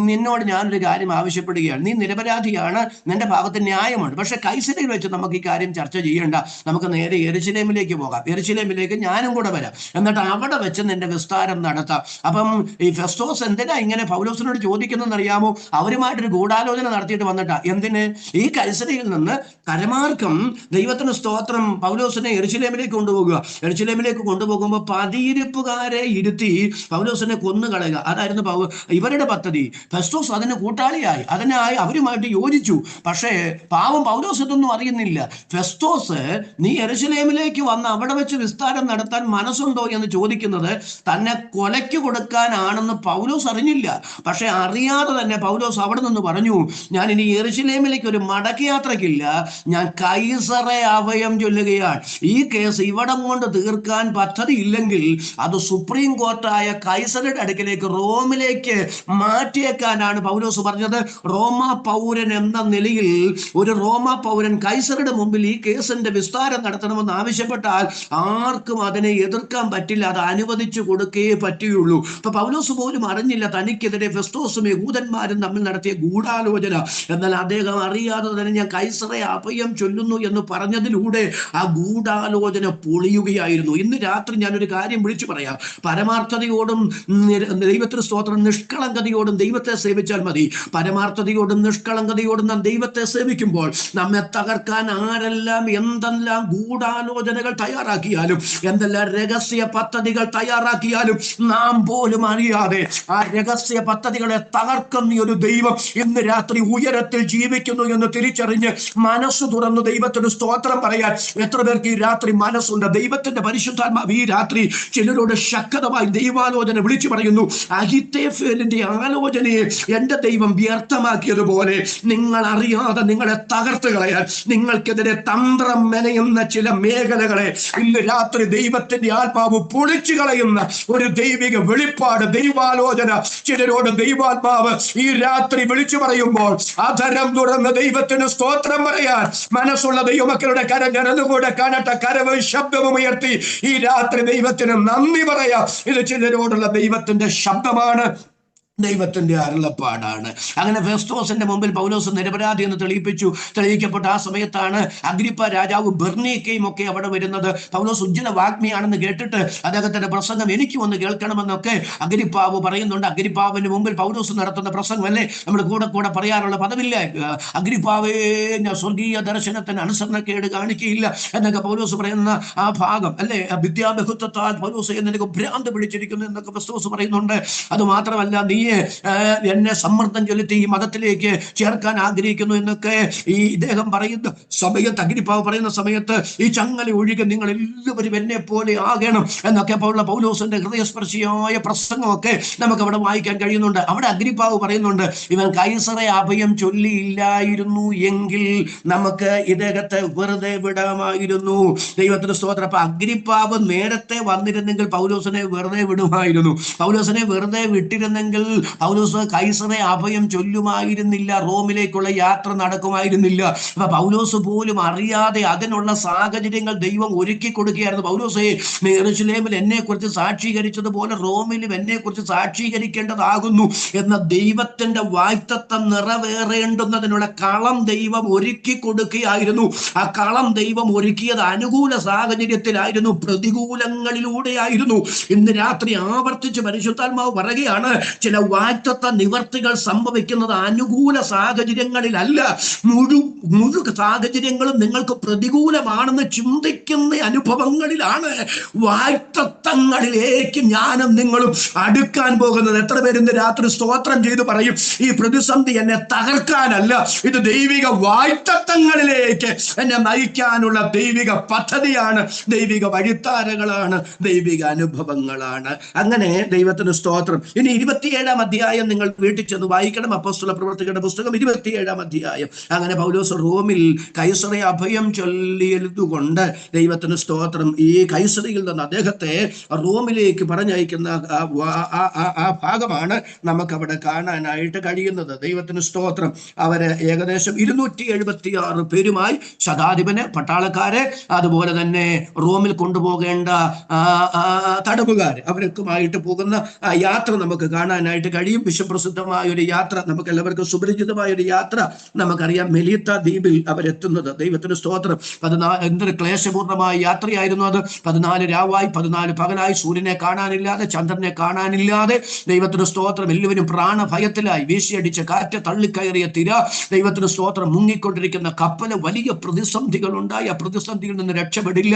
Speaker 1: നിന്നോട് ഞാനൊരു കാര്യം ആവശ്യപ്പെടുകയാണ്. നീ നിരപരാധിയാണ്, നിന്റെ ഭാഗത്ത് ന്യായമാണ്. പക്ഷെ കൈസരിയിൽ വെച്ച് നമുക്ക് ഈ കാര്യം ചർച്ച ചെയ്യേണ്ട. നമുക്ക് നേരെ യെരുശലേമിലേക്ക് പോകാം. യെരുശലേമിലേക്ക് ഞാനും കൂടെ വരാം. എന്നിട്ട് അവിടെ വെച്ച് നിന്റെ വിസ്താരം നടത്താം. അപ്പം ഈ ഫെസ്തോസ് എന്തിനാ ഇങ്ങനെ പൗലോസിനോട് ചോദിക്കുന്നതെന്ന് അറിയാമോ? അവരുമായിട്ടൊരു ഗൂഢാലോചന നടത്തിയിട്ട് വന്നിട്ടാ. എന്തിന്? ഈ കൈസരിയിൽ നിന്ന് കരമാർക്കം ദൈവത്തിന് സ്തോത്രം പൗലോസിനെ യെരുശലേമിലേക്ക് കൊണ്ടുപോകുക. യെരുശലേമിലേക്ക് കൊണ്ടുപോകുമ്പോൾ പതിയിരിപ്പുകാരെ ഇരുത്തി പൗലോസിനെ കൊന്നുകളയുക. അതായിരുന്നു ഇവരുടെ പദ്ധതി. ഫെസ്തോസ് അതിന് കൂട്ടാളിയായി. അതിനായി അവരുമായിട്ട് യോജിച്ചു. പക്ഷേ പാവം പൗലോസ് ഇതൊന്നും അറിയുന്നില്ല. ഫെസ്തോസ് നീ യെരുശലേമിലേക്ക് വന്ന് അവിടെ വെച്ച് വിസ്താരം നടത്താൻ മനസ്സുണ്ടോ എന്ന് ചോദിക്കുന്നത് തന്നെ കൊലയ്ക്ക് കൊടുക്കാനാണെന്ന് പൗലോസ് അറിഞ്ഞില്ല. പക്ഷെ അറിയാതെ തന്നെ പൗലോസ് അവിടെ നിന്ന് പറഞ്ഞു, ഞാൻ ഇനി യെരുശലേമിലേക്ക് ഒരു മടക്കയാത്രയ്ക്കില്ല, ഞാൻ കൈസറെ അഭയം ചൊല്ലുകയാണ്. ഈ കേസ് ഇവിടം കൊണ്ട് തീർക്കാൻ പദ്ധതി ഇല്ലെങ്കിൽ അത് സുപ്രീം കോർട്ടായ കൈസറുടെ അടുക്കിലേക്ക് റോമിലേക്ക് മാറ്റിയേക്കാനാണ് പൗലോസ് പറഞ്ഞത്. റോമാ പൗരൻ എന്ന നിലയിൽ ഒരു റോമാ പൗരൻ കൈസറുടെ മുമ്പിൽ ഈ കേസിന്റെ വിസ്താരം നടത്തണമെന്ന് ആവശ്യപ്പെട്ടാൽ ആർക്കും അതിനെ എതിർക്കാൻ പറ്റില്ല. അത് അനുവദിച്ചു കൊടുക്കേ പറ്റുകയുള്ളൂ. ഇപ്പൊ പൗലോസ് പോലും അറിഞ്ഞില്ല തനിക്കെതിരെ ഫെസ്തോസും യഹൂദന്മാരും തമ്മിൽ നടത്തിയ ഗൂഢാലോചന. എന്നാൽ അദ്ദേഹം അറിയാതെ തന്നെ ഞാൻ കൈസറെ അഭയം ചൊല്ലുന്നു എന്ന് പറഞ്ഞതിലൂടെ ആ ഗൂഢാലോചന പൊളിയുകയായിരുന്നു. ഇന്ന് രാത്രി ഞാനൊരു കാര്യം വിളിച്ചു പറയാം. പരമാർത്ഥതയോടും ദൈവത്തിന് സ്തോത്രം നിഷ്കളങ്കതയോടും ദൈവത്തെ സേവിച്ചാൽ മതി. പരമാർത്ഥതയോടും നിഷ്കളങ്കതയോടും നാം ദൈവത്തെ സേവിക്കുമ്പോൾ നമ്മെ തകർക്കാൻ ആരെല്ലാം എന്തെല്ലാം ഗൂഢാലോചനകൾ തയ്യാറാക്കിയാലും എന്തെല്ലാം രഹസ്യ പദ്ധതികൾ തയ്യാറാക്കിയാലും നാം പോലും അറിയാതെ ആ രഹസ്യ പദ്ധതികളെ തകർക്കുന്ന ഒരു ദൈവം ഇന്ന് രാത്രി ഉയരത്തിൽ ജീവിക്കുന്നു എന്ന് തിരിച്ചറിഞ്ഞ് മനസ്സ് തുറന്ന് ദൈവത്തിന് സ്തോത്രം പറയാൻ എത്ര പേർക്ക് ഈ രാത്രി മനസ്സുണ്ട്? ദൈവത്തിന്റെ പരിശുദ്ധാത്മാവ് ഈ രാത്രി ചിലരോട് ശക്തമായി ദൈവാലോചന വിളിച്ചു പറയുന്നു. അഹിത്തോഫേലിന്റെ ആലോചനയെ എന്റെ ദൈവം വ്യർത്ഥമാക്കിയതുപോലെ നിങ്ങൾ അറിയാതെ നിങ്ങളെ തകർത്ത് കളയാൻ, നിങ്ങൾക്കെതിരെ തന്ത്രം മെനയുന്ന ചില മേഖലകളെ ഇന്ന് രാത്രി ദൈവത്തിന്റെ ആത്മാവ് പൊളിച്ചു കളയുന്ന ഒരു ദൈവിക വെളിപ്പാട്, ദൈവാലോചന ചിലരോട് ദൈവാത്മാവ് ഈ രാത്രി വിളിച്ചു പറയുമ്പോൾ അധരം തുറന്ന് ദൈവത്തിന് സ്തോത്രം പറയാൻ മനസ്സുള്ള ദൈവമക്കളുടെ കരം ഞാനൊന്നുകൂടെ കാണട്ടെ. കരവും ശബ്ദവും ഉയർത്തി ഈ രാത്രി ദൈവത്തിന് നന്ദി പറയാം. ഇത് ചിലരോടുള്ള ദൈവത്തിന്റെ ശബ്ദമാണ്, ദൈവത്തിന്റെ അരുളപ്പാടാണ്. അങ്ങനെ ഫെസ്തോസിന്റെ മുമ്പിൽ പൗലോസ് നിരപരാധി എന്ന് തെളിയിക്കപ്പെട്ട ആ സമയത്താണ് അഗ്രിപ്പ രാജാവ് ബെർണീക്കയും ഒക്കെ അവിടെ വരുന്നത്. പൗലോസ് ഉജ്ജ്വല വാഗ്മിയാണെന്ന് കേട്ടിട്ട് അദ്ദേഹത്തിന്റെ പ്രസംഗം എനിക്ക് ഒന്ന് കേൾക്കണമെന്നൊക്കെ അഗ്രിപ്പാവ് പറയുന്നുണ്ട്. അഗ്രിപ്പാവിന് മുമ്പിൽ പൗലോസ് നടത്തുന്ന പ്രസംഗമല്ലേ നമ്മൾ കൂടെ പറയാറുള്ള പദമില്ല, അഗ്രിപ്പാവേ ഞാൻ സ്വർഗീയ ദർശനത്തിന് അനുസരണക്കേട് കാണിക്കുകയില്ല എന്നൊക്കെ പൗലോസ് പറയുന്ന ആ ഭാഗം അല്ലെ. വിദ്യാബഹുത്വത്താൽ പൗലോസ് നിനക്ക് ഭ്രാന്ത് പിടിച്ചിരിക്കുന്നു എന്നൊക്കെ ഫെസ്തോസ് പറയുന്നുണ്ട്. അത് മാത്രമല്ല, നീ എന്നെ സമ്മർദ്ദം ചെലുത്തി ഈ മതത്തിലേക്ക് ചേർക്കാൻ ആഗ്രഹിക്കുന്നു എന്നൊക്കെ ഈ ഇദ്ദേഹം പറയുന്ന സമയത്ത്, അഗ്രിപ്പാവ് പറയുന്ന സമയത്ത്, ഈ ചങ്ങല ഒഴികെ നിങ്ങൾ എല്ലാവരും എന്നെ പോലെ ആകണം എന്നൊക്കെ ഉള്ള പൗലോസിന്റെ ഹൃദയസ്പർശിയായ പ്രസംഗമൊക്കെ നമുക്ക് അവിടെ വായിക്കാൻ കഴിയുന്നുണ്ട്. അവിടെ അഗ്രിപ്പാവ് പറയുന്നുണ്ട്, ഇവൻ കൈസറെ അഭയം ചൊല്ലിയില്ലായിരുന്നു എങ്കിൽ നമുക്ക് ഇദ്ദേഹത്തെ വെറുതെ വിടാമായിരുന്നു. ദൈവത്തിന് സ്തോത്രം. അപ്പൊ അഗ്രിപ്പാവ് നേരത്തെ വന്നിരുന്നെങ്കിൽ പൗലോസിനെ വെറുതെ വിടുമായിരുന്നു. പൗലോസിനെ വെറുതെ വിട്ടിരുന്നെങ്കിൽ പൗലോസ് കൈസറെ അഭയം ചൊല്ലുമായിരുന്നില്ല, റോമിലേക്കുള്ള യാത്ര നടക്കുമായിരുന്നില്ല. അപ്പൊ പൗലോസ് പോലും അറിയാതെ അതിനുള്ള സാഹചര്യങ്ങൾ ദൈവം ഒരുക്കി കൊടുക്കുകയായിരുന്നു. പൗലോസേ, യെരൂശലേമിൽ എന്നെ കുറിച്ച് സാക്ഷീകരിച്ചതുപോലെ റോമിലും എന്നെ കുറിച്ച് സാക്ഷീകരിക്കേണ്ടതാകുന്നു എന്ന ദൈവത്തിന്റെ വാഗ്ദത്തം നിറവേറേണ്ടുന്നതിനുള്ള കളം ദൈവം ഒരുക്കി കൊടുക്കുകയായിരുന്നു. ആ കളം ദൈവം ഒരുക്കിയത് അനുകൂല സാഹചര്യത്തിലായിരുന്നു, പ്രതികൂലങ്ങളിലൂടെയായിരുന്നു. ഇന്ന് രാത്രി ആവർത്തിച്ച് പരിശുദ്ധാത്മാവ് പറയുകയാണ്, ചില വാഗ്ദത്ത നിവർത്തികൾ സംഭവിക്കുന്നത് അനുകൂല സാഹചര്യങ്ങളിലല്ല. മുഴു സാഹചര്യങ്ങളും നിങ്ങൾക്ക് പ്രതികൂലമാണെന്ന് ചിന്തിക്കുന്ന അനുഭവങ്ങളിലാണ് വാഗ്ദത്തങ്ങളിലേക്ക് ഞാനും നിങ്ങളും അടുക്കാൻ പോകുന്നത്. എത്ര പേര് ഇന്ന് രാത്രി സ്തോത്രം ചെയ്ത് പറയും, ഈ പ്രതിസന്ധി എന്നെ തകർക്കാനല്ല, ഇത് ദൈവിക വാഗ്ദത്തങ്ങളിലേക്ക് എന്നെ നയിക്കാനുള്ള ദൈവിക പദ്ധതിയാണ്, ദൈവിക വഴിത്താരകളാണ്, ദൈവിക അനുഭവങ്ങളാണ്. അങ്ങനെ ദൈവത്തിന് സ്തോത്രം. ഇനി 27-ാം അധ്യായം നിങ്ങൾ വീട്ടിൽ ചെന്ന് വായിക്കണം. അപ്പോസ്തല പ്രവർത്തികളുടെ പുസ്തകം 27-ാം അധ്യായം. അങ്ങനെ പൗലോസ് റോമിൽ കൈസറെ അഭയം ചൊല്ലിയതുകൊണ്ട് ദൈവത്തിന് സ്തോത്രം, ഈ കൈസറയിൽ നിന്ന് അദ്ദേഹത്തെ റോമിലേക്ക് പറഞ്ഞയക്കുന്ന ആ ഭാഗമാണ് നമുക്ക് അവിടെ കാണാനായിട്ട് കഴിയുന്നത്. ദൈവത്തിന് സ്തോത്രം. അവര് ഏകദേശം 276 പേരുമായി ശതാധിപന്, പട്ടാളക്കാരെ, അതുപോലെ തന്നെ റോമിൽ കൊണ്ടുപോകേണ്ട തടവുകാർ, അവർക്കുമായിട്ട് പോകുന്ന യാത്ര നമുക്ക് കാണാനായിട്ട് കഴിയും. വിശ്വപ്രസിദ്ധമായ ഒരു യാത്ര, നമുക്ക് എല്ലാവർക്കും സുപരിചിതമായ ഒരു യാത്ര നമുക്കറിയാം. മെലീത്ത ദ്വീപിൽ അവരെത്തുന്നത്. ദൈവത്തിന് സ്തോത്രം. എന്തൊരു ക്ലേശപൂർണമായ യാത്രയായിരുന്നു അത്. 14 രാവായി 14 പകലായി, സൂര്യനെ കാണാനില്ലാതെ, ചന്ദ്രനെ കാണാനില്ലാതെ, ദൈവത്തിന് സ്തോത്രം, എല്ലാവരും പ്രാണഭയത്തിലായി. വീശിയടിച്ച കാറ്റ്, തള്ളിക്കയറിയ തിര, ദൈവത്തിന് സ്തോത്രം, മുങ്ങിക്കൊണ്ടിരിക്കുന്ന കപ്പല്, വലിയ പ്രതിസന്ധികൾ ഉണ്ടായി. ആ പ്രതിസന്ധിയിൽ നിന്ന് രക്ഷപ്പെടില്ല,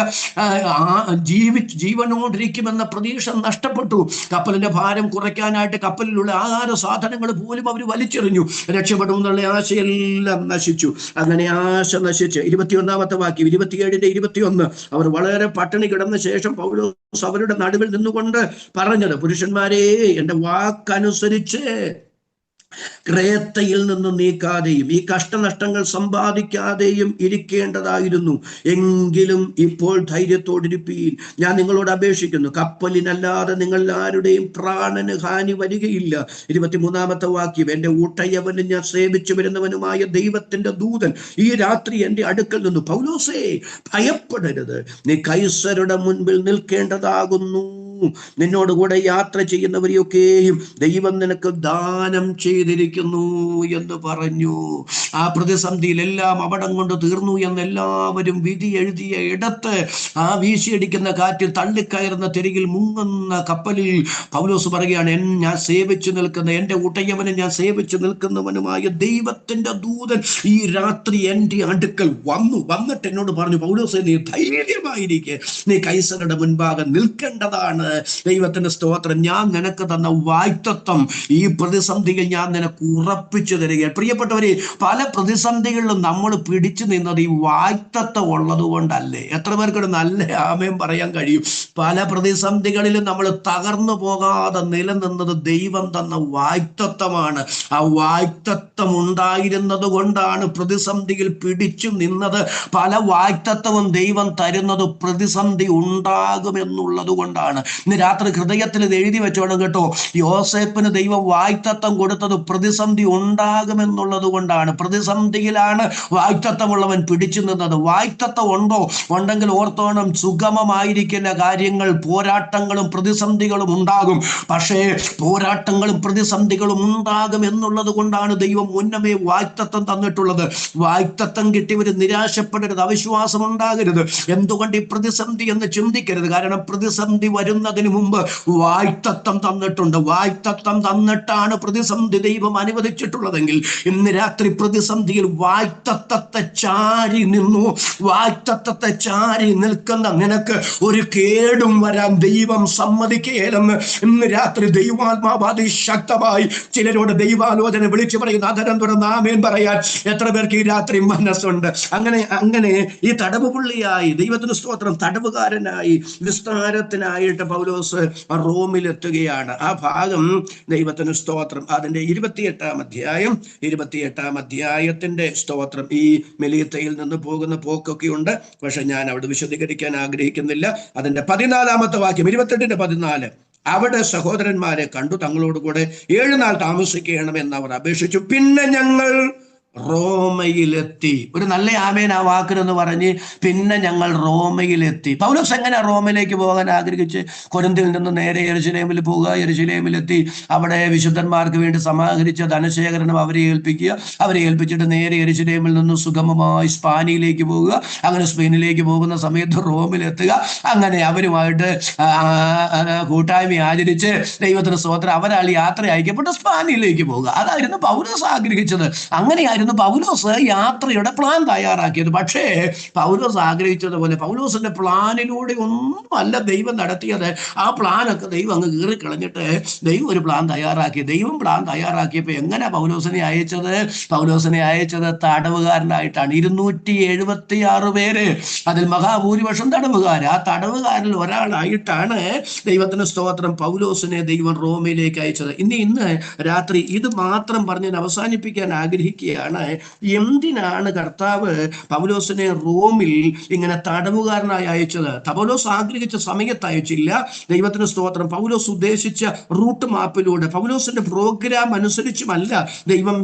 Speaker 1: ജീവനോടിരിക്കുമെന്ന പ്രതീക്ഷ നഷ്ടപ്പെട്ടു. കപ്പലിന്റെ ഭാരം കുറയ്ക്കാനായിട്ട് കപ്പലിലുള്ള ആഹാര സാധനങ്ങൾ പോലും അവർ വലിച്ചെറിഞ്ഞു. രക്ഷപ്പെടും എന്നുള്ള ആശയെല്ലാം നശിച്ചു. അങ്ങനെ ആശ നശിച്ച് 21-ാമത്തെ വാക്യം, 27-ന്റെ 21, അവർ വളരെ പട്ടിണി കിടന്ന ശേഷം പൗലോസ് അവരുടെ നടുവിൽ നിന്നുകൊണ്ട് പറഞ്ഞത്, പുരുഷന്മാരെ, എന്റെ വാക്കനുസരിച്ച് ക്രേത്തയിൽ നിന്ന് നീക്കാതെയും ഈ കഷ്ടനഷ്ടങ്ങൾ സമ്പാദിക്കാതെയും ഇരിക്കേണ്ടതായിരുന്നു. എങ്കിലും ഇപ്പോൾ ധൈര്യത്തോടിരിപ്പീൻ. ഞാൻ നിങ്ങളോട് അപേക്ഷിക്കുന്നു, കപ്പലിനല്ലാതെ നിങ്ങൾ ആരുടെയും പ്രാണന് ഹാനി വരികയില്ല. 23-ാമത്തെ വാക്യം, എന്റെ ഊട്ടയവനും ഞാൻ സേവിച്ചു വരുന്നവനുമായ ദൈവത്തിന്റെ ദൂതൻ ഈ രാത്രി എന്റെ അടുക്കൽ നിന്നു. പൗലോസേ, ഭയപ്പെടരുത്, നീ കൈസരുടെ മുൻപിൽ നിൽക്കേണ്ടതാകുന്നു. നിന്നോടുകൂടെ യാത്ര ചെയ്യുന്നവരെയൊക്കെയും ദൈവം നിനക്ക് ദാനം ചെയ്തിരിക്കുന്നു എന്ന് പറഞ്ഞു. ആ പ്രതിസന്ധിയിൽ എല്ലാം അവിടം കൊണ്ട് തീർന്നു എന്ന് എല്ലാവരും വിധി എഴുതിയ ഇടത്ത്, ആ വീശിയടിക്കുന്ന കാറ്റിൽ തള്ളിക്കയറുന്ന തിരയിൽ മുങ്ങുന്ന കപ്പലിൽ പൗലോസ് പറയുകയാണ്, ഞാൻ സേവിച്ചു നിൽക്കുന്ന, എന്റെ ഉടയവനെ ഞാൻ സേവിച്ചു നിൽക്കുന്നവനുമായ ദൈവത്തിന്റെ ദൂതൻ ഈ രാത്രി എന്റെ അടുക്കൽ വന്നിട്ട് എന്നോട് പറഞ്ഞു, പൗലോസേ, നീ ധൈര്യമായിരിക്കെ, നീ കൈസരുടെ മുൻപാകെ നിൽക്കേണ്ടതാണ്. ദൈവത്തിന്റെ സ്തോത്രം. ഞാൻ നിനക്ക് തന്ന വാഗ്ദത്തം ഈ പ്രതിസന്ധിയിൽ ഞാൻ നിനക്ക് ഉറപ്പിച്ചു തരിക. പ്രിയപ്പെട്ടവരെ, പല പ്രതിസന്ധികളിലും നമ്മൾ പിടിച്ചു നിന്നത് ഈ വാഗ്ദത്തം ഉള്ളത് കൊണ്ടല്ലേ? എത്ര പേർക്ക് നല്ല ആമേൻ പറയാൻ കഴിയും? പല പ്രതിസന്ധികളിലും നമ്മൾ തകർന്നു പോകാതെ നിലനിന്നത് ദൈവം തന്ന വാഗ്ദത്തമാണ്. ആ വാഗ്ദത്തം ഉണ്ടായിരുന്നത് കൊണ്ടാണ് പ്രതിസന്ധിയിൽ പിടിച്ചു നിന്നത്. പല വാഗ്ദത്തവും ദൈവം തരുന്നത് പ്രതിസന്ധി ഉണ്ടാകുമെന്നുള്ളത് കൊണ്ടാണ്. ഇന്ന് രാത്രി ഹൃദയത്തിൽ ഇത് എഴുതി വെച്ചോണം കേട്ടോ. യോസേപ്പിന് ദൈവം വാഗ്ദത്തം കൊടുത്തത് പ്രതിസന്ധി ഉണ്ടാകുമെന്നുള്ളത് കൊണ്ടാണ്. പ്രതിസന്ധിയിലാണ് വാഗ്ദത്തമുള്ളവൻ പിടിച്ചു നിന്നത്. വാഗ്ദത്തം ഉണ്ടെങ്കിൽ ഓർത്തോണം, സുഗമമായിരിക്കില്ല കാര്യങ്ങൾ. പോരാട്ടങ്ങളും പ്രതിസന്ധികളും ഉണ്ടാകും. പക്ഷേ പോരാട്ടങ്ങളും പ്രതിസന്ധികളും ഉണ്ടാകും എന്നുള്ളത് കൊണ്ടാണ് ദൈവം മുന്നമേ വാഗ്ദത്തം തന്നിട്ടുള്ളത്. വാഗ്ദത്തം കിട്ടിയവർ നിരാശപ്പെടരുത്, അവിശ്വാസം ഉണ്ടാകരുത്. എന്തുകൊണ്ട് ഈ പ്രതിസന്ധി എന്ന് ചിന്തിക്കരുത്. കാരണം പ്രതിസന്ധി വരുന്ന പറയുന്നതിന് മുമ്പ് വായ്ത്തത്വം തന്നിട്ടുണ്ട്. വായ്ത്തത്വം തന്നിട്ടാണ് പ്രതിസന്ധി ദൈവം അനുവദിച്ചിട്ടുള്ളതെങ്കിൽ ഇന്ന് രാത്രി പ്രതിസന്ധിയിൽ വായ്ത്തത്വത്തെ ചാരി നിന്നു. വായ്ത്തത്വത്തെ ചാരി നിൽക്കുന്ന നിനക്ക് ഒരു കേടും വരാൻ ദൈവം സമ്മതിക്കുകയില്ലെന്ന് ഇന്ന് രാത്രി ദൈവാത്മാവ് അതിശക്തമായി ചിലരോട് ദൈവാലോചന വിളിച്ചു പറയുന്ന അതരം തുറന്ന് ആമേൻ പറയാൻ എത്ര പേർക്ക് ഈ രാത്രി മനസ്സുണ്ട്? അങ്ങനെ ഈ തടവ് പുള്ളിയായി, ദൈവത്തിന് സ്തോത്രം, തടവുകാരനായി വിസ്താരത്തിനായിട്ട് പൗലോസ് റോമിലെത്തുകയാണ്. ആ ഭാഗം ദൈവത്തിന് സ്തോത്രം അതിന്റെ 28-ാം അധ്യായത്തിന്റെ സ്തോത്രം. ഈ മെലീത്തയിൽ നിന്ന് പോകുന്ന പോക്കൊക്കെ ഉണ്ട്, പക്ഷെ ഞാൻ അവിടെ വിശദീകരിക്കാൻ ആഗ്രഹിക്കുന്നില്ല. അതിന്റെ 14-ാമത്തെ വാക്യം, 28-14. അവിടെ സഹോദരന്മാരെ കണ്ടു, തങ്ങളോട് കൂടെ 7 നാൾ താമസിക്കണമെന്ന് അവർ അപേക്ഷിച്ചു. പിന്നെ ഞങ്ങൾ റോമയിലെത്തി. ഒരു നല്ല ആമേൻ ആ വാക്കിനെന്ന് പറഞ്ഞ് പിന്നെ ഞങ്ങൾ റോമയിലെത്തി. പൗലോസ് എങ്ങനെ റോമിലേക്ക് പോകാൻ ആഗ്രഹിച്ച് കൊരിന്തിൽ നിന്ന് നേരെ യെരുശലേമിൽ പോവുക, യെരുശലേമിലെത്തി അവിടെ വിശുദ്ധന്മാർക്ക് വേണ്ടി സമാഹരിച്ച ധനശേഖരണം അവരെ ഏൽപ്പിച്ചിട്ട് നേരെ യെരുശലേമിൽ നിന്ന് സുഗമമായി സ്പാനിയിലേക്ക് പോവുക. അങ്ങനെ സ്പെയിനിലേക്ക് പോകുന്ന സമയത്ത് റോമിലെത്തുക. അങ്ങനെ അവരുമായിട്ട് കൂട്ടായ്മ ആചരിച്ച് ദൈവത്തിന് സ്തോത്രം അവരാൾ യാത്ര അയക്കപ്പെട്ട് സ്പാനിയിലേക്ക് പോവുക. അതായിരുന്നു പൗലോസ് ആഗ്രഹിച്ചത്. അങ്ങനെയായിരുന്നു പൗലോസ് യാത്രയുടെ പ്ലാൻ തയ്യാറാക്കിയത്. പക്ഷേ പൗലോസ് ആഗ്രഹിച്ചതുപോലെ പൗലോസിന്റെ പ്ലാനിലൂടെ ഒന്നുമല്ല ദൈവം നടത്തിയത്. ആ പ്ലാനൊക്കെ ദൈവം അങ്ങ് കീറിക്കളഞ്ഞിട്ട് ദൈവം ഒരു പ്ലാൻ തയ്യാറാക്കി. ദൈവം പ്ലാൻ തയ്യാറാക്കിയപ്പോൾ എങ്ങനെ പൗലോസിനെ അയച്ചത് തടവുകാരനായിട്ടാണ്. 276 പേര്, അതിൽ മഹാഭൂരിപക്ഷം തടവുകാർ. ആ തടവുകാരിൽ ഒരാളായിട്ടാണ് ദൈവത്തിന് സ്തോത്രം പൗലോസിനെ ദൈവം റോമിലേക്ക് അയച്ചത്. ഇന്ന് രാത്രി ഇത് മാത്രം പറഞ്ഞ് അവസാനിപ്പിക്കാൻ ആഗ്രഹിക്കുകയാണ്. എന്തിനാണ് കർത്താവ് പൗലോസിനെ റോമിൽ ഇങ്ങനെ തടവുകാരനായി അയച്ചത്? പൗലോസ് ആഗ്രഹിച്ച സമയത്ത് അയച്ചില്ല. ദൈവത്തിന് സ്തോത്രം പൗലോസ് ഉദ്ദേശിച്ച റൂട്ട് മാപ്പിലൂടെ പൗലോസിന്റെ പ്രോഗ്രാം അനുസരിച്ചുമല്ല ദൈവം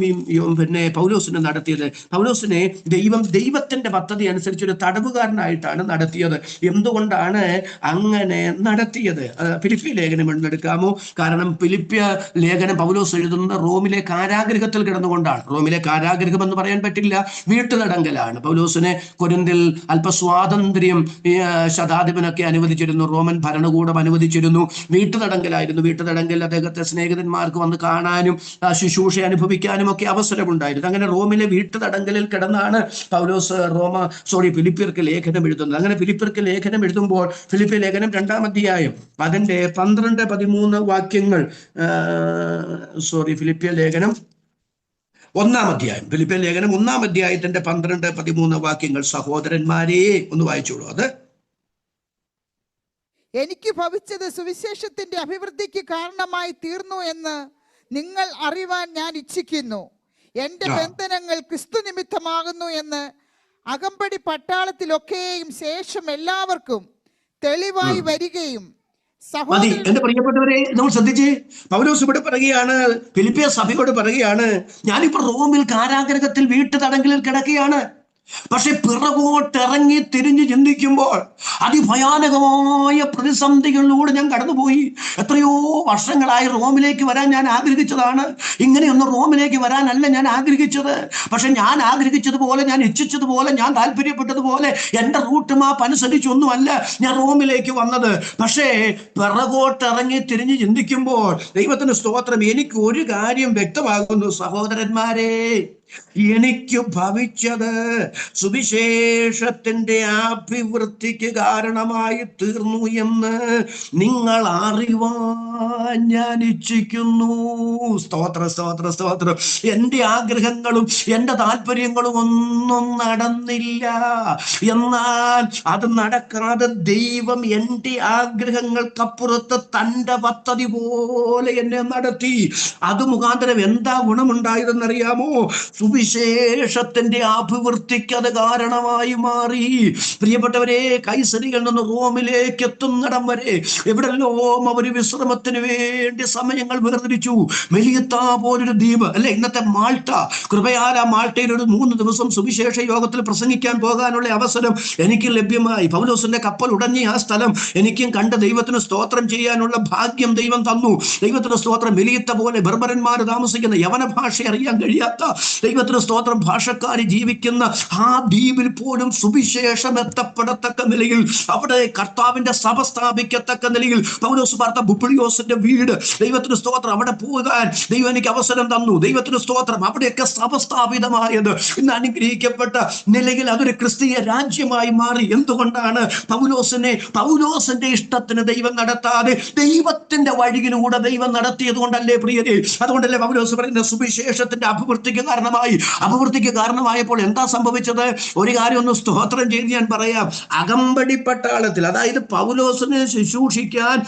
Speaker 1: പൗലോസിനെ നടത്തിയത്. പൗലോസിനെ ദൈവത്തിന്റെ പദ്ധതി അനുസരിച്ച് ഒരു തടവുകാരനായിട്ടാണ് നടത്തിയത്. എന്തുകൊണ്ടാണ് അങ്ങനെ നടത്തിയത്? ഫിലിപ്പിയ ലേഖനം എടുക്കാമോ? കാരണം ഫിലിപ്പിയ ലേഖനം പൗലോസ് എഴുതുന്നത് റോമിലെ കാരാഗൃഹത്തിൽ കിടന്നുകൊണ്ടാണ്. റോമിലെ കാരാഗൃഹം എന്ന് പറയാൻ പറ്റില്ല, വീട്ടുതടങ്കലാണ്. പൗലോസിനെ കൊരിന്തിൽ അല്പസ്വാതന്ത്ര്യം ശതാധിപനൊക്കെ അനുവദിച്ചിരുന്നു, റോമൻ ഭരണകൂടം അനുവദിച്ചിരുന്നു. വീട്ടുതടങ്കലായിരുന്നു. വീട്ടുതടങ്കൽ അദ്ദേഹത്തെ സ്നേഹിതന്മാർക്ക് വന്ന് കാണാനും ശുശ്രൂഷ അനുഭവിക്കാനും ഒക്കെ അവസരമുണ്ടായിരുന്നു. അങ്ങനെ റോമിലെ വീട്ടുതടങ്കലിൽ കിടന്നാണ് പൗലോസ് ഫിലിപ്പിയർക്ക് ലേഖനം എഴുതുന്നത്. അങ്ങനെ ഫിലിപ്പിയർക്ക് ലേഖനം എഴുതുമ്പോൾ ഫിലിപ്പിയ ലേഖനം 2-ാം അധ്യായം അതിന്റെ 12-13 വാക്യങ്ങൾ ഫിലിപ്പിയ ലേഖനം 1-ാം അധ്യായം, ഫിലിപ്പിയ ലേഖനം 1-ാം അധ്യായത്തിന്റെ 12-13 വാക്യങ്ങൾ സഹോദരന്മാരെ ഒന്ന് വായിച്ചോളൂ. അത്
Speaker 2: എനിക്ക് ഭവിച്ചത് സുവിശേഷത്തിന്റെ അഭിവൃദ്ധിക്ക് കാരണമായി തീർന്നു എന്ന് നിങ്ങൾ അറിവാൻ ഞാൻ ഇച്ഛിക്കുന്നു. എന്റെ ബന്ധനങ്ങൾ ക്രിസ്തു നിമിത്തമാകുന്നു എന്ന് അകമ്പടി പട്ടാളത്തിലൊക്കെയും ശേഷം എല്ലാവർക്കും തെളിവായി വരികയും.
Speaker 1: എന്റെ പ്രിയപ്പെട്ടവരെ, നമ്മൾ ശ്രദ്ധിച്ച് പൗലോസ് ഇവിടെ പറയുകയാണ്, ഫിലിപ്പിയ സഭയോട് പറയുകയാണ്, ഞാനിപ്പോ റോമിൽ കാരാഗൃഹത്തിൽ വീട്ടുതടങ്കലിൽ കിടക്കുകയാണ്. പക്ഷെ പിറകോട്ടിറങ്ങി തിരിഞ്ഞു ചിന്തിക്കുമ്പോൾ അതിഭയാനകമായ പ്രതിസന്ധികളിലൂടെ ഞാൻ കടന്നുപോയി. എത്രയോ വർഷങ്ങളായി റോമിലേക്ക് വരാൻ ഞാൻ ആഗ്രഹിച്ചതാണ്. ഇങ്ങനെയൊന്നും റോമിലേക്ക് വരാനല്ല ഞാൻ ആഗ്രഹിച്ചത്. പക്ഷെ ഞാൻ ആഗ്രഹിച്ചതുപോലെ, ഞാൻ ഇച്ഛിച്ചതുപോലെ, ഞാൻ താല്പര്യപ്പെട്ടതുപോലെ എൻ്റെ റൂട്ട് മാപ്പ് അനുസരിച്ചൊന്നുമല്ല ഞാൻ റോമിലേക്ക് വന്നത്. പക്ഷേ പിറകോട്ടിറങ്ങി തിരിഞ്ഞു ചിന്തിക്കുമ്പോൾ ദൈവത്തിന് സ്തോത്രം, എനിക്ക് ഒരു കാര്യം വ്യക്തമാകുന്നു സഹോദരന്മാരെ, എനിക്ക് ഭവിച്ചത് സുവിശേഷത്തിന്റെ അഭിവൃദ്ധിക്ക് കാരണമായി തീർന്നു എന്ന് നിങ്ങൾ അറിവാൻ ഞാൻ ഇച്ഛിക്കുന്നു. സ്തോത്രം, സ്തോത്രം, സ്തോത്രം. എൻ്റെ ആഗ്രഹങ്ങളും എൻ്റെ താല്പര്യങ്ങളും ഒന്നും നടന്നില്ല. എന്നാൽ അത് നടക്കാതെ ദൈവം എൻ്റെ ആഗ്രഹങ്ങൾക്കപ്പുറത്ത് തൻ്റെ പദ്ധതി പോലെ എന്നെ നടത്തി. അത് മുഖാന്തരം എന്താ ഗുണമുണ്ടായതെന്നറിയാമോ? സുവിശേഷത്തിന്റെ അഭിവൃദ്ധിക്ക് അത് കാരണമായി മാറി. പ്രിയപ്പെട്ടവരെ, കൈസരിയിൽ നിന്ന് റോമിലേക്ക് എത്തുന്നിടം വരെ എവിടെല്ലാം അവർ വിശ്രമത്തിന് വേണ്ടി സമയങ്ങൾ വേർതിരിച്ചു. മെലിയത്ത പോലൊരു ദ്വീപ് അല്ലെ, ഇന്നത്തെ മാൾട്ട. കൃപയാൽ ആ മാൾട്ടയിൽ ഒരു 3 ദിവസം സുവിശേഷ യോഗത്തിൽ പ്രസംഗിക്കാൻ പോകാനുള്ള അവസരം എനിക്ക് ലഭ്യമായി. പൗലോസിന്റെ കപ്പൽ ഉടഞ്ഞ ആ സ്ഥലം എനിക്കും കണ്ട് ദൈവത്തിന് സ്തോത്രം ചെയ്യാനുള്ള ഭാഗ്യം ദൈവം തന്നു. ദൈവത്തിന് സ്തോത്രം. മെലിയത്ത പോലെ ബർബരന്മാർ താമസിക്കുന്ന യവന ഭാഷ അറിയാൻ കഴിയാത്ത ദൈവത്തിന് സ്തോത്രം. ഭാഷക്കാരി ജീവിക്കുന്ന ആ ദ്വീപിൽ പോലും സുവിശേഷം എത്തപ്പെടത്തക്ക നിലയിൽ, അവിടെ കർത്താവിന്റെ സഭ സ്ഥാപിക്കത്തക്ക നിലയിൽ പൗലോസ് പാർത്ത ബുപ്ലിയോസിന്റെ വീട്, ദൈവത്തിന് സ്തോത്രം, അവിടെ പോകാൻ ദൈവം എനിക്ക് അവസരം തന്നു. ദൈവത്തിന് സ്തോത്രം. അവിടെയൊക്കെ സഭ സ്ഥാപിതമായത് ഇന്ന് അനുഗ്രഹിക്കപ്പെട്ട നിലയിൽ അതൊരു ക്രിസ്തീയ രാജ്യമായി മാറി. എന്തുകൊണ്ടാണ്? പൗലോസിന്റെ ഇഷ്ടത്തിന് ദൈവം നടത്താതെ ദൈവത്തിന്റെ വഴിയിലൂടെ ദൈവം നടത്തിയത് കൊണ്ടല്ലേ പ്രിയരെ? അതുകൊണ്ടല്ലേ പൗലോസ് പറയുന്നത് സുവിശേഷത്തിന്റെ അഭിവൃദ്ധിക്ക് കാരണമായപ്പോൾ എന്താ സംഭവിച്ചത്? ഒരു കാര്യം ഒന്ന് സ്തോത്രം ചെയ്ത് ഞാൻ പറയാം. അകമ്പടി പട്ടാളത്തിൽ, അതായത് പൗലോസിനെ ശുശ്രൂഷിക്കാൻ,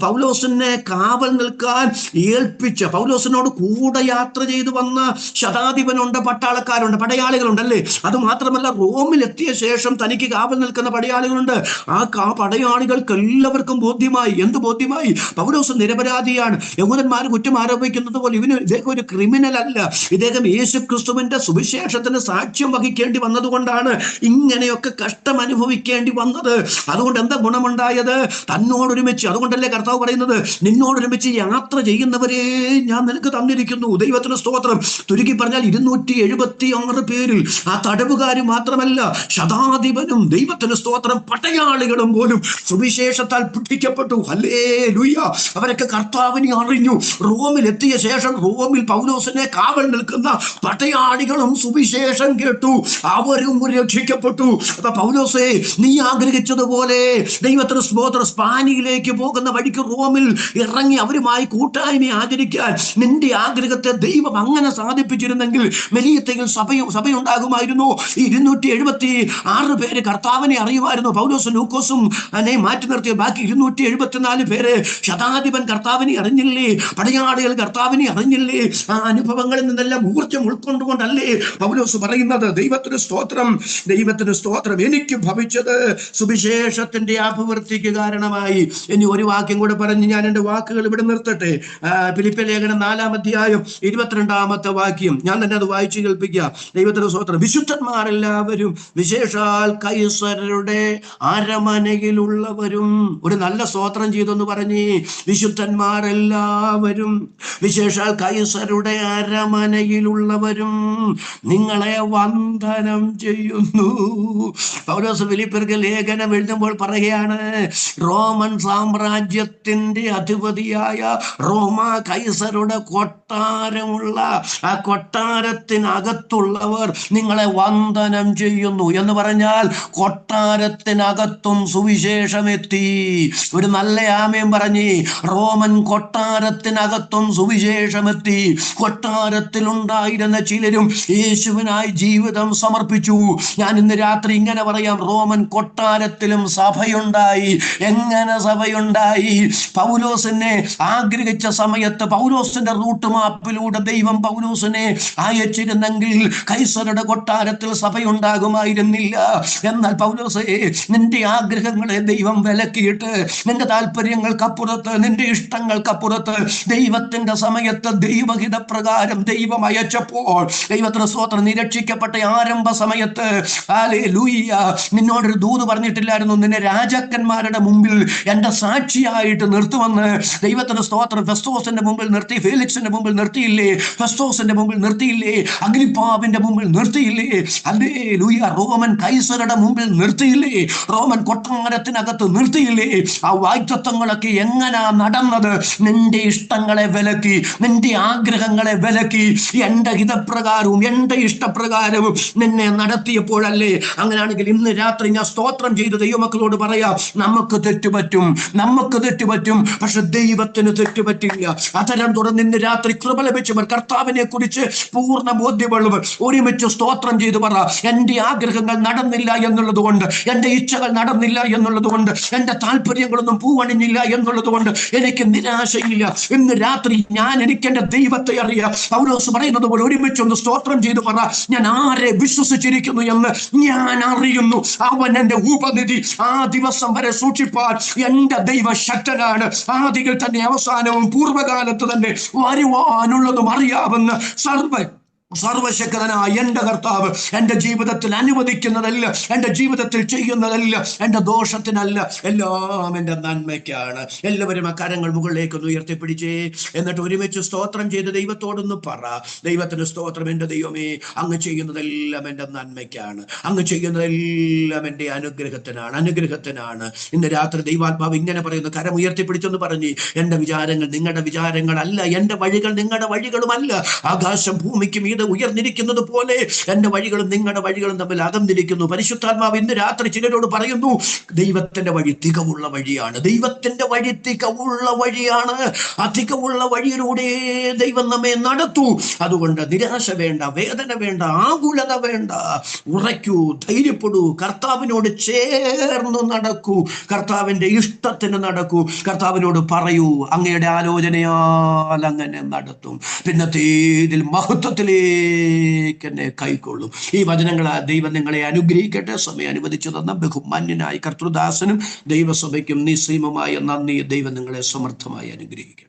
Speaker 1: പൗലോസിനെ കാവൽ നിൽക്കാൻ ഏൽപ്പിച്ച, പൗലോസിനോട് കൂടെ യാത്ര ചെയ്തു വന്ന ശതാധിപനുണ്ട്, പട്ടാളക്കാരുണ്ട്, പടയാളികളുണ്ടല്ലേ. അത് മാത്രമല്ല, റോമിൽ എത്തിയ ശേഷം തനിക്ക് കാവൽ നിൽക്കുന്ന പടയാളികളുണ്ട്. ആ പടയാളികൾക്ക് എല്ലാവർക്കും ബോധ്യമായി. എന്ത് ബോധ്യമായി? പൗലോസ് നിരപരാധിയാണ്. യഹൂദന്മാർ കുറ്റം ആരോപിക്കുന്നത് പോലെ ഇദ്ദേഹം ഒരു ക്രിമിനൽ അല്ല. ഇദ്ദേഹം യേശു ക്രിസ്തുവിന്റെ സുവിശേഷത്തിന് സാക്ഷ്യം വഹിക്കേണ്ടി വന്നതുകൊണ്ടാണ് ഇങ്ങനെയൊക്കെ കഷ്ടം അനുഭവിക്കേണ്ടി വന്നത്. അതുകൊണ്ട് എന്താ ഗുണമുണ്ടായത്? തന്നോടൊരുമിച്ച്, അതുകൊണ്ടല്ലേ കർത്താവ് പറയുന്നത്, നിന്നോടൊരുമിച്ച് യാത്ര ചെയ്യുന്നവരെ ഞാൻ നിനക്ക് തന്നിരിക്കുന്നു. ദൈവത്തിന് സ്തോത്രം. ചുരുക്കി പറഞ്ഞാൽ 276 പേരിൽ ആ തടവുകാരും മാത്രമല്ല, ശതാധിപനും, ദൈവത്തിന് സ്തോത്രം, പടയാളികളും പോലും സുവിശേഷത്താൽ പിടിക്കപ്പെട്ടു. ഹല്ലേലൂയ. അവരൊക്കെ കർത്താവിനെ അറിഞ്ഞു. റോമിൽ എത്തിയ ശേഷം റോമിൽ പൗലോസിനെ കാവൽ നിൽക്കുന്ന പടയാളികളും സുവിശേഷം കേട്ടു, അവരും രക്ഷിക്കപ്പെട്ടു. അപ്പൊ പൗലോസേ, നീ ആഗ്രഹിച്ചതുപോലെ ദൈവത്തിന് സ്തോത്രം, സ്പാനിയിലേക്ക് പോകുന്ന വഴിക്ക് റോമിൽ ഇറങ്ങി അവരുമായി കൂട്ടായ്മ ആചരിക്കാൻ നിന്റെ ആഗ്രഹത്തെ ദൈവം അങ്ങനെ സാധിപ്പിച്ചിരുന്നെങ്കിൽ മെലിയത്തയിൽ സഭയുണ്ടാകുമായിരുന്നു. 276 പേര് കർത്താവിനെ അറിയുമായിരുന്നു. പൗലോസും ലൂക്കോസും മാറ്റി നിർത്തിയ ബാക്കി 274 പേര് ശതാധിപൻ കർത്താവിനെ അറിഞ്ഞില്ലേ? പടയാളികൾ കർത്താവിനെ അറിഞ്ഞില്ലേ? ആ അനുഭവങ്ങളിൽ നിന്നെല്ലാം ഊർജ്ജം ഉൾക്കൊണ്ടുകൊണ്ടല്ലേ പൗലോസ് പറയുന്നത്? ദൈവത്തിന് സ്തോത്രം, ദൈവത്തിന് സ്തോത്രം. എനിക്ക് ഭവിച്ചത് സുവിശേഷത്തിന്റെ അഭിവൃദ്ധിക്ക് കാരണമായി. ഇനി ഒരു വാക്യം കൂടെ പറഞ്ഞ് ഞാൻ എൻ്റെ വാക്കുകൾ ഇവിടെ നിർത്തട്ടെ. ഫിലിപ്പിയ ലേഖനം 4-ാം അധ്യായം 22-ാമത്തെ വാക്യം ഞാൻ തന്നെ അത് വായിച്ചു കേൾപ്പിക്കുക. ദൈവത്തിന് സ്തോത്രം. വിശുദ്ധന്മാരെല്ലാവരും, വിശേഷാൽ കൈസരുടെ അരമനയിലുള്ളവരും, ഒരു നല്ല സ്തോത്രം ചെയ്തെന്ന് പറഞ്ഞ്, വിശുദ്ധന്മാരെല്ലാവരും, വിശേഷാൽ കൈസരുടെ അരമനയിലുള്ളവരും നിങ്ങളെ വന്ദനം ചെയ്യുന്നു. പൗലോസ് ഫിലിപ്പിയർക്ക് ലേഖനം എഴുതുമ്പോൾ പറയുകയാണ്, റോമൻ സാമ്രാജ്യത്തിന്റെ അധിപതിയായ റോമ കൈസരുടെ കൊട്ടാരമുള്ള ആ കൊട്ടാരത്തിനകത്തുള്ളവർ നിങ്ങളെ വന്ദനം ചെയ്യുന്നു എന്ന് പറഞ്ഞാൽ കൊട്ടാരത്തിനകത്തും സുവിശേഷം എത്തി. ഒരു നല്ല ആമേൻ പറഞ്ഞ്. റോമൻ കൊട്ടാരത്തിനകത്തും സുവിശേഷം എത്തി. കൊട്ടാരത്തിലുണ്ടായിരുന്ന ചിലരും യേശുവിനായി ജീവിതം സമർപ്പിച്ചു. ഞാൻ ഇന്ന് രാത്രി ഇങ്ങനെ പറയാം, റോമൻ കൊട്ടാരത്തിലും സഭയുണ്ടായി. എങ്ങനെ സഭയുണ്ടായി? പൗലോസിനെ ആഗ്രഹിച്ച സമയത്ത് പൗലോസിന്റെ റൂട്ട് മാപ്പിലൂടെ ദൈവം പൗലോസിനെ അയച്ചിരുന്നെങ്കിൽ കൈസരുടെ കൊട്ടാരത്തിൽ സഭയുണ്ടാകുമായിരുന്നില്ല. എന്നാൽ പൗലോസേ, നിന്റെ ആഗ്രഹങ്ങളെ ദൈവം വിലക്കിയിട്ട് നിന്റെ താല്പര്യങ്ങൾക്കപ്പുറത്ത്, നിന്റെ ഇഷ്ടങ്ങൾക്കപ്പുറത്ത് ദൈവത്തിന്റെ സമയത്ത് ദൈവഹിത പ്രകാരം ദൈവം അയച്ചപ്പോൾ, ദൈവത്തിന് സ്തോത്രം, നിരക്ഷിക്കപ്പെട്ട ആരംഭ സമയത്ത് ഹല്ലേലൂയ, നിന്നോടൊരു ദൂത് പറഞ്ഞിട്ടില്ലായിരുന്നു, നിന്നെ രാജാക്കന്മാരുടെ മുമ്പിൽ എന്റെ സാക്ഷിയായിട്ട് നിർത്തുമെന്ന്? ദൈവത്തിന് സ്തോത്രം. ഫെസ്തോസിന്റെ മുമ്പിൽ നിർത്തി, ഫേലിക്സിന്റെ മുമ്പിൽ നിർത്തിയില്ലേ? ഫെസ്തോസിന്റെ മുമ്പിൽ നിർത്തിയില്ലേ? അഗ്രിപ്പാവിന്റെ മുമ്പിൽ നിർത്തിയില്ലേ? ഹല്ലേലൂയ. റോമൻ കൈസരുടെ മുമ്പിൽ നിർത്തിയില്ലേ? റോമൻ കൊട്ടാരത്തിനകത്ത് നിർത്തിയില്ലേ? ആ വാഗ്ദത്തങ്ങളൊക്കെ എങ്ങനാ നടന്നത്? നിന്റെ ഇഷ്ടങ്ങളെ വിലക്കി, നിന്റെ ആഗ്രഹങ്ങളെ വിലക്കി, എന്റെ ഹിതപ്രകാരവും എന്റെ ഇഷ്ടപ്രകാരവും നിന്നെ നടത്തിയപ്പോഴല്ലേ? അങ്ങനെയാണെങ്കിൽ ഇന്ന് രാത്രി ഞാൻ സ്തോത്രം ചെയ്ത് ദൈവമക്കളോട് പറയാം, നമുക്ക് തെറ്റുപറ്റും, പക്ഷെ ദൈവത്തിന് തെറ്റുപറ്റില്ല. അതരം തുറന്ന് ഇന്ന് രാത്രി കൃപ ലഭിച്ചവർ, കർത്താവിനെ കുറിച്ച് പൂർണ്ണ ബോധ്യമുള്ളവർ ഒരുമിച്ച് സ്തോത്രം ചെയ്തു പറ, എന്റെ ആഗ്രഹങ്ങൾ നടന്നില്ല എന്നുള്ളത് കൊണ്ട്, എന്റെ ഇച്ഛകൾ നടന്നില്ല എന്നുള്ളത് കൊണ്ട്, എന്റെ താല്പര്യങ്ങളൊന്നും പൂവണിഞ്ഞില്ല എന്നുള്ളത് കൊണ്ട് എനിക്ക് നിരാശയില്ല. ഇന്ന് രാത്രി എനിക്ക് എന്റെ ദൈവത്തെ അറിയാം. പൗലോസ് പറയുന്നത് പോലെ ഒരുമിച്ചൊന്ന് സ്തോത്രം ചെയ്തു പറ, ഞാൻ ആരെ വിശ്വസിച്ചിരിക്കുന്നു എന്ന് ഞാൻ അറിയുന്നു. അവൻ എന്റെ ഉപനിധി. ആ ദിവസം വരെ സൂക്ഷിപ്പാൻ എന്റെ ദൈവ ശക്തനാണ്. ആദിയിൽ തന്നെ അവസാനവും പൂർവ്വകാലത്ത് തന്നെ വരുവാനുള്ളതും അറിയാവുന്ന സർവ്വ സർവശക്തനായ എൻ്റെ കർത്താവ് എൻ്റെ ജീവിതത്തിൽ അനുവദിക്കുന്നതല്ല, എൻ്റെ ജീവിതത്തിൽ ചെയ്യുന്നതല്ല എൻ്റെ ദോഷത്തിനല്ല, എല്ലാം എൻ്റെ നന്മയ്ക്കാണ്. എല്ലാവരും ആ കരങ്ങൾ മുകളിലേക്കൊന്ന് ഉയർത്തിപ്പിടിച്ചേ. എന്നിട്ട് ഒരുമിച്ച് സ്തോത്രം ചെയ്ത് ദൈവത്തോടൊന്ന് പറ. ദൈവത്തിന് സ്തോത്രം. എൻ്റെ ദൈവമേ, അങ്ങ് ചെയ്യുന്നതെല്ലാം എൻ്റെ നന്മയ്ക്കാണ്, അങ്ങ് ചെയ്യുന്നതെല്ലാം എൻ്റെ അനുഗ്രഹത്തിനാണ്. ഇന്ന് രാത്രി ദൈവാത്മാവ് ഇങ്ങനെ പറയുന്നു, കരം ഉയർത്തിപ്പിടിച്ചൊന്ന് പറഞ്ഞ്, എൻ്റെ വിചാരങ്ങൾ നിങ്ങളുടെ വിചാരങ്ങളല്ല, എൻ്റെ വഴികൾ നിങ്ങളുടെ വഴികളുമല്ല. ആകാശം ഭൂമിക്ക് മീതെ ഉയർന്നിരിക്കുന്നത് പോലെ എൻ്റെ വഴികളും നിങ്ങളുടെ വഴികളും തമ്മിൽ അകന്നിരിക്കുന്നു. പരിശുദ്ധാത്മാവ് ഇന്ന് രാത്രി ചിലരോട് പറയുന്നു, ദൈവത്തിന്റെ വഴി തികവുള്ള വഴിയാണ്. ദൈവത്തിന്റെ വഴി തികവുള്ള വഴിയാണ്. ആ തികവുള്ള വഴിയിലൂടെ ദൈവം നമ്മെ നടത്തൂ. അതുകൊണ്ട് നിരാശ വേണ്ട, വേദന വേണ്ട, ആകുലത വേണ്ട. ഉറയ്ക്കൂ, ധൈര്യപ്പെടൂ, കർത്താവിനോട് ചേർന്ന് നടക്കൂ, കർത്താവിന്റെ ഇഷ്ടത്തിന് നടക്കൂ. കർത്താവിനോട് പറയൂ, അങ്ങയുടെ ആലോചനയാൽ അങ്ങനെ നടത്തും. പിന്നത്തെ ഇതിൽ മഹത്വത്തിലേക്ക് എന്നെ കൈക്കൊള്ളും. ഈ വചനങ്ങളാൽ ദൈവം നിങ്ങളെ അനുഗ്രഹിക്കട്ടെ. സമയം അനുവദിച്ചു തന്ന ബഹുമാന്യനായ കർത്തൃദാസനും ദൈവസഭയ്ക്കും നിസ്സീമമായ നന്ദി. ദൈവം നിങ്ങളെ സമർത്ഥമായി അനുഗ്രഹിക്കട്ടെ.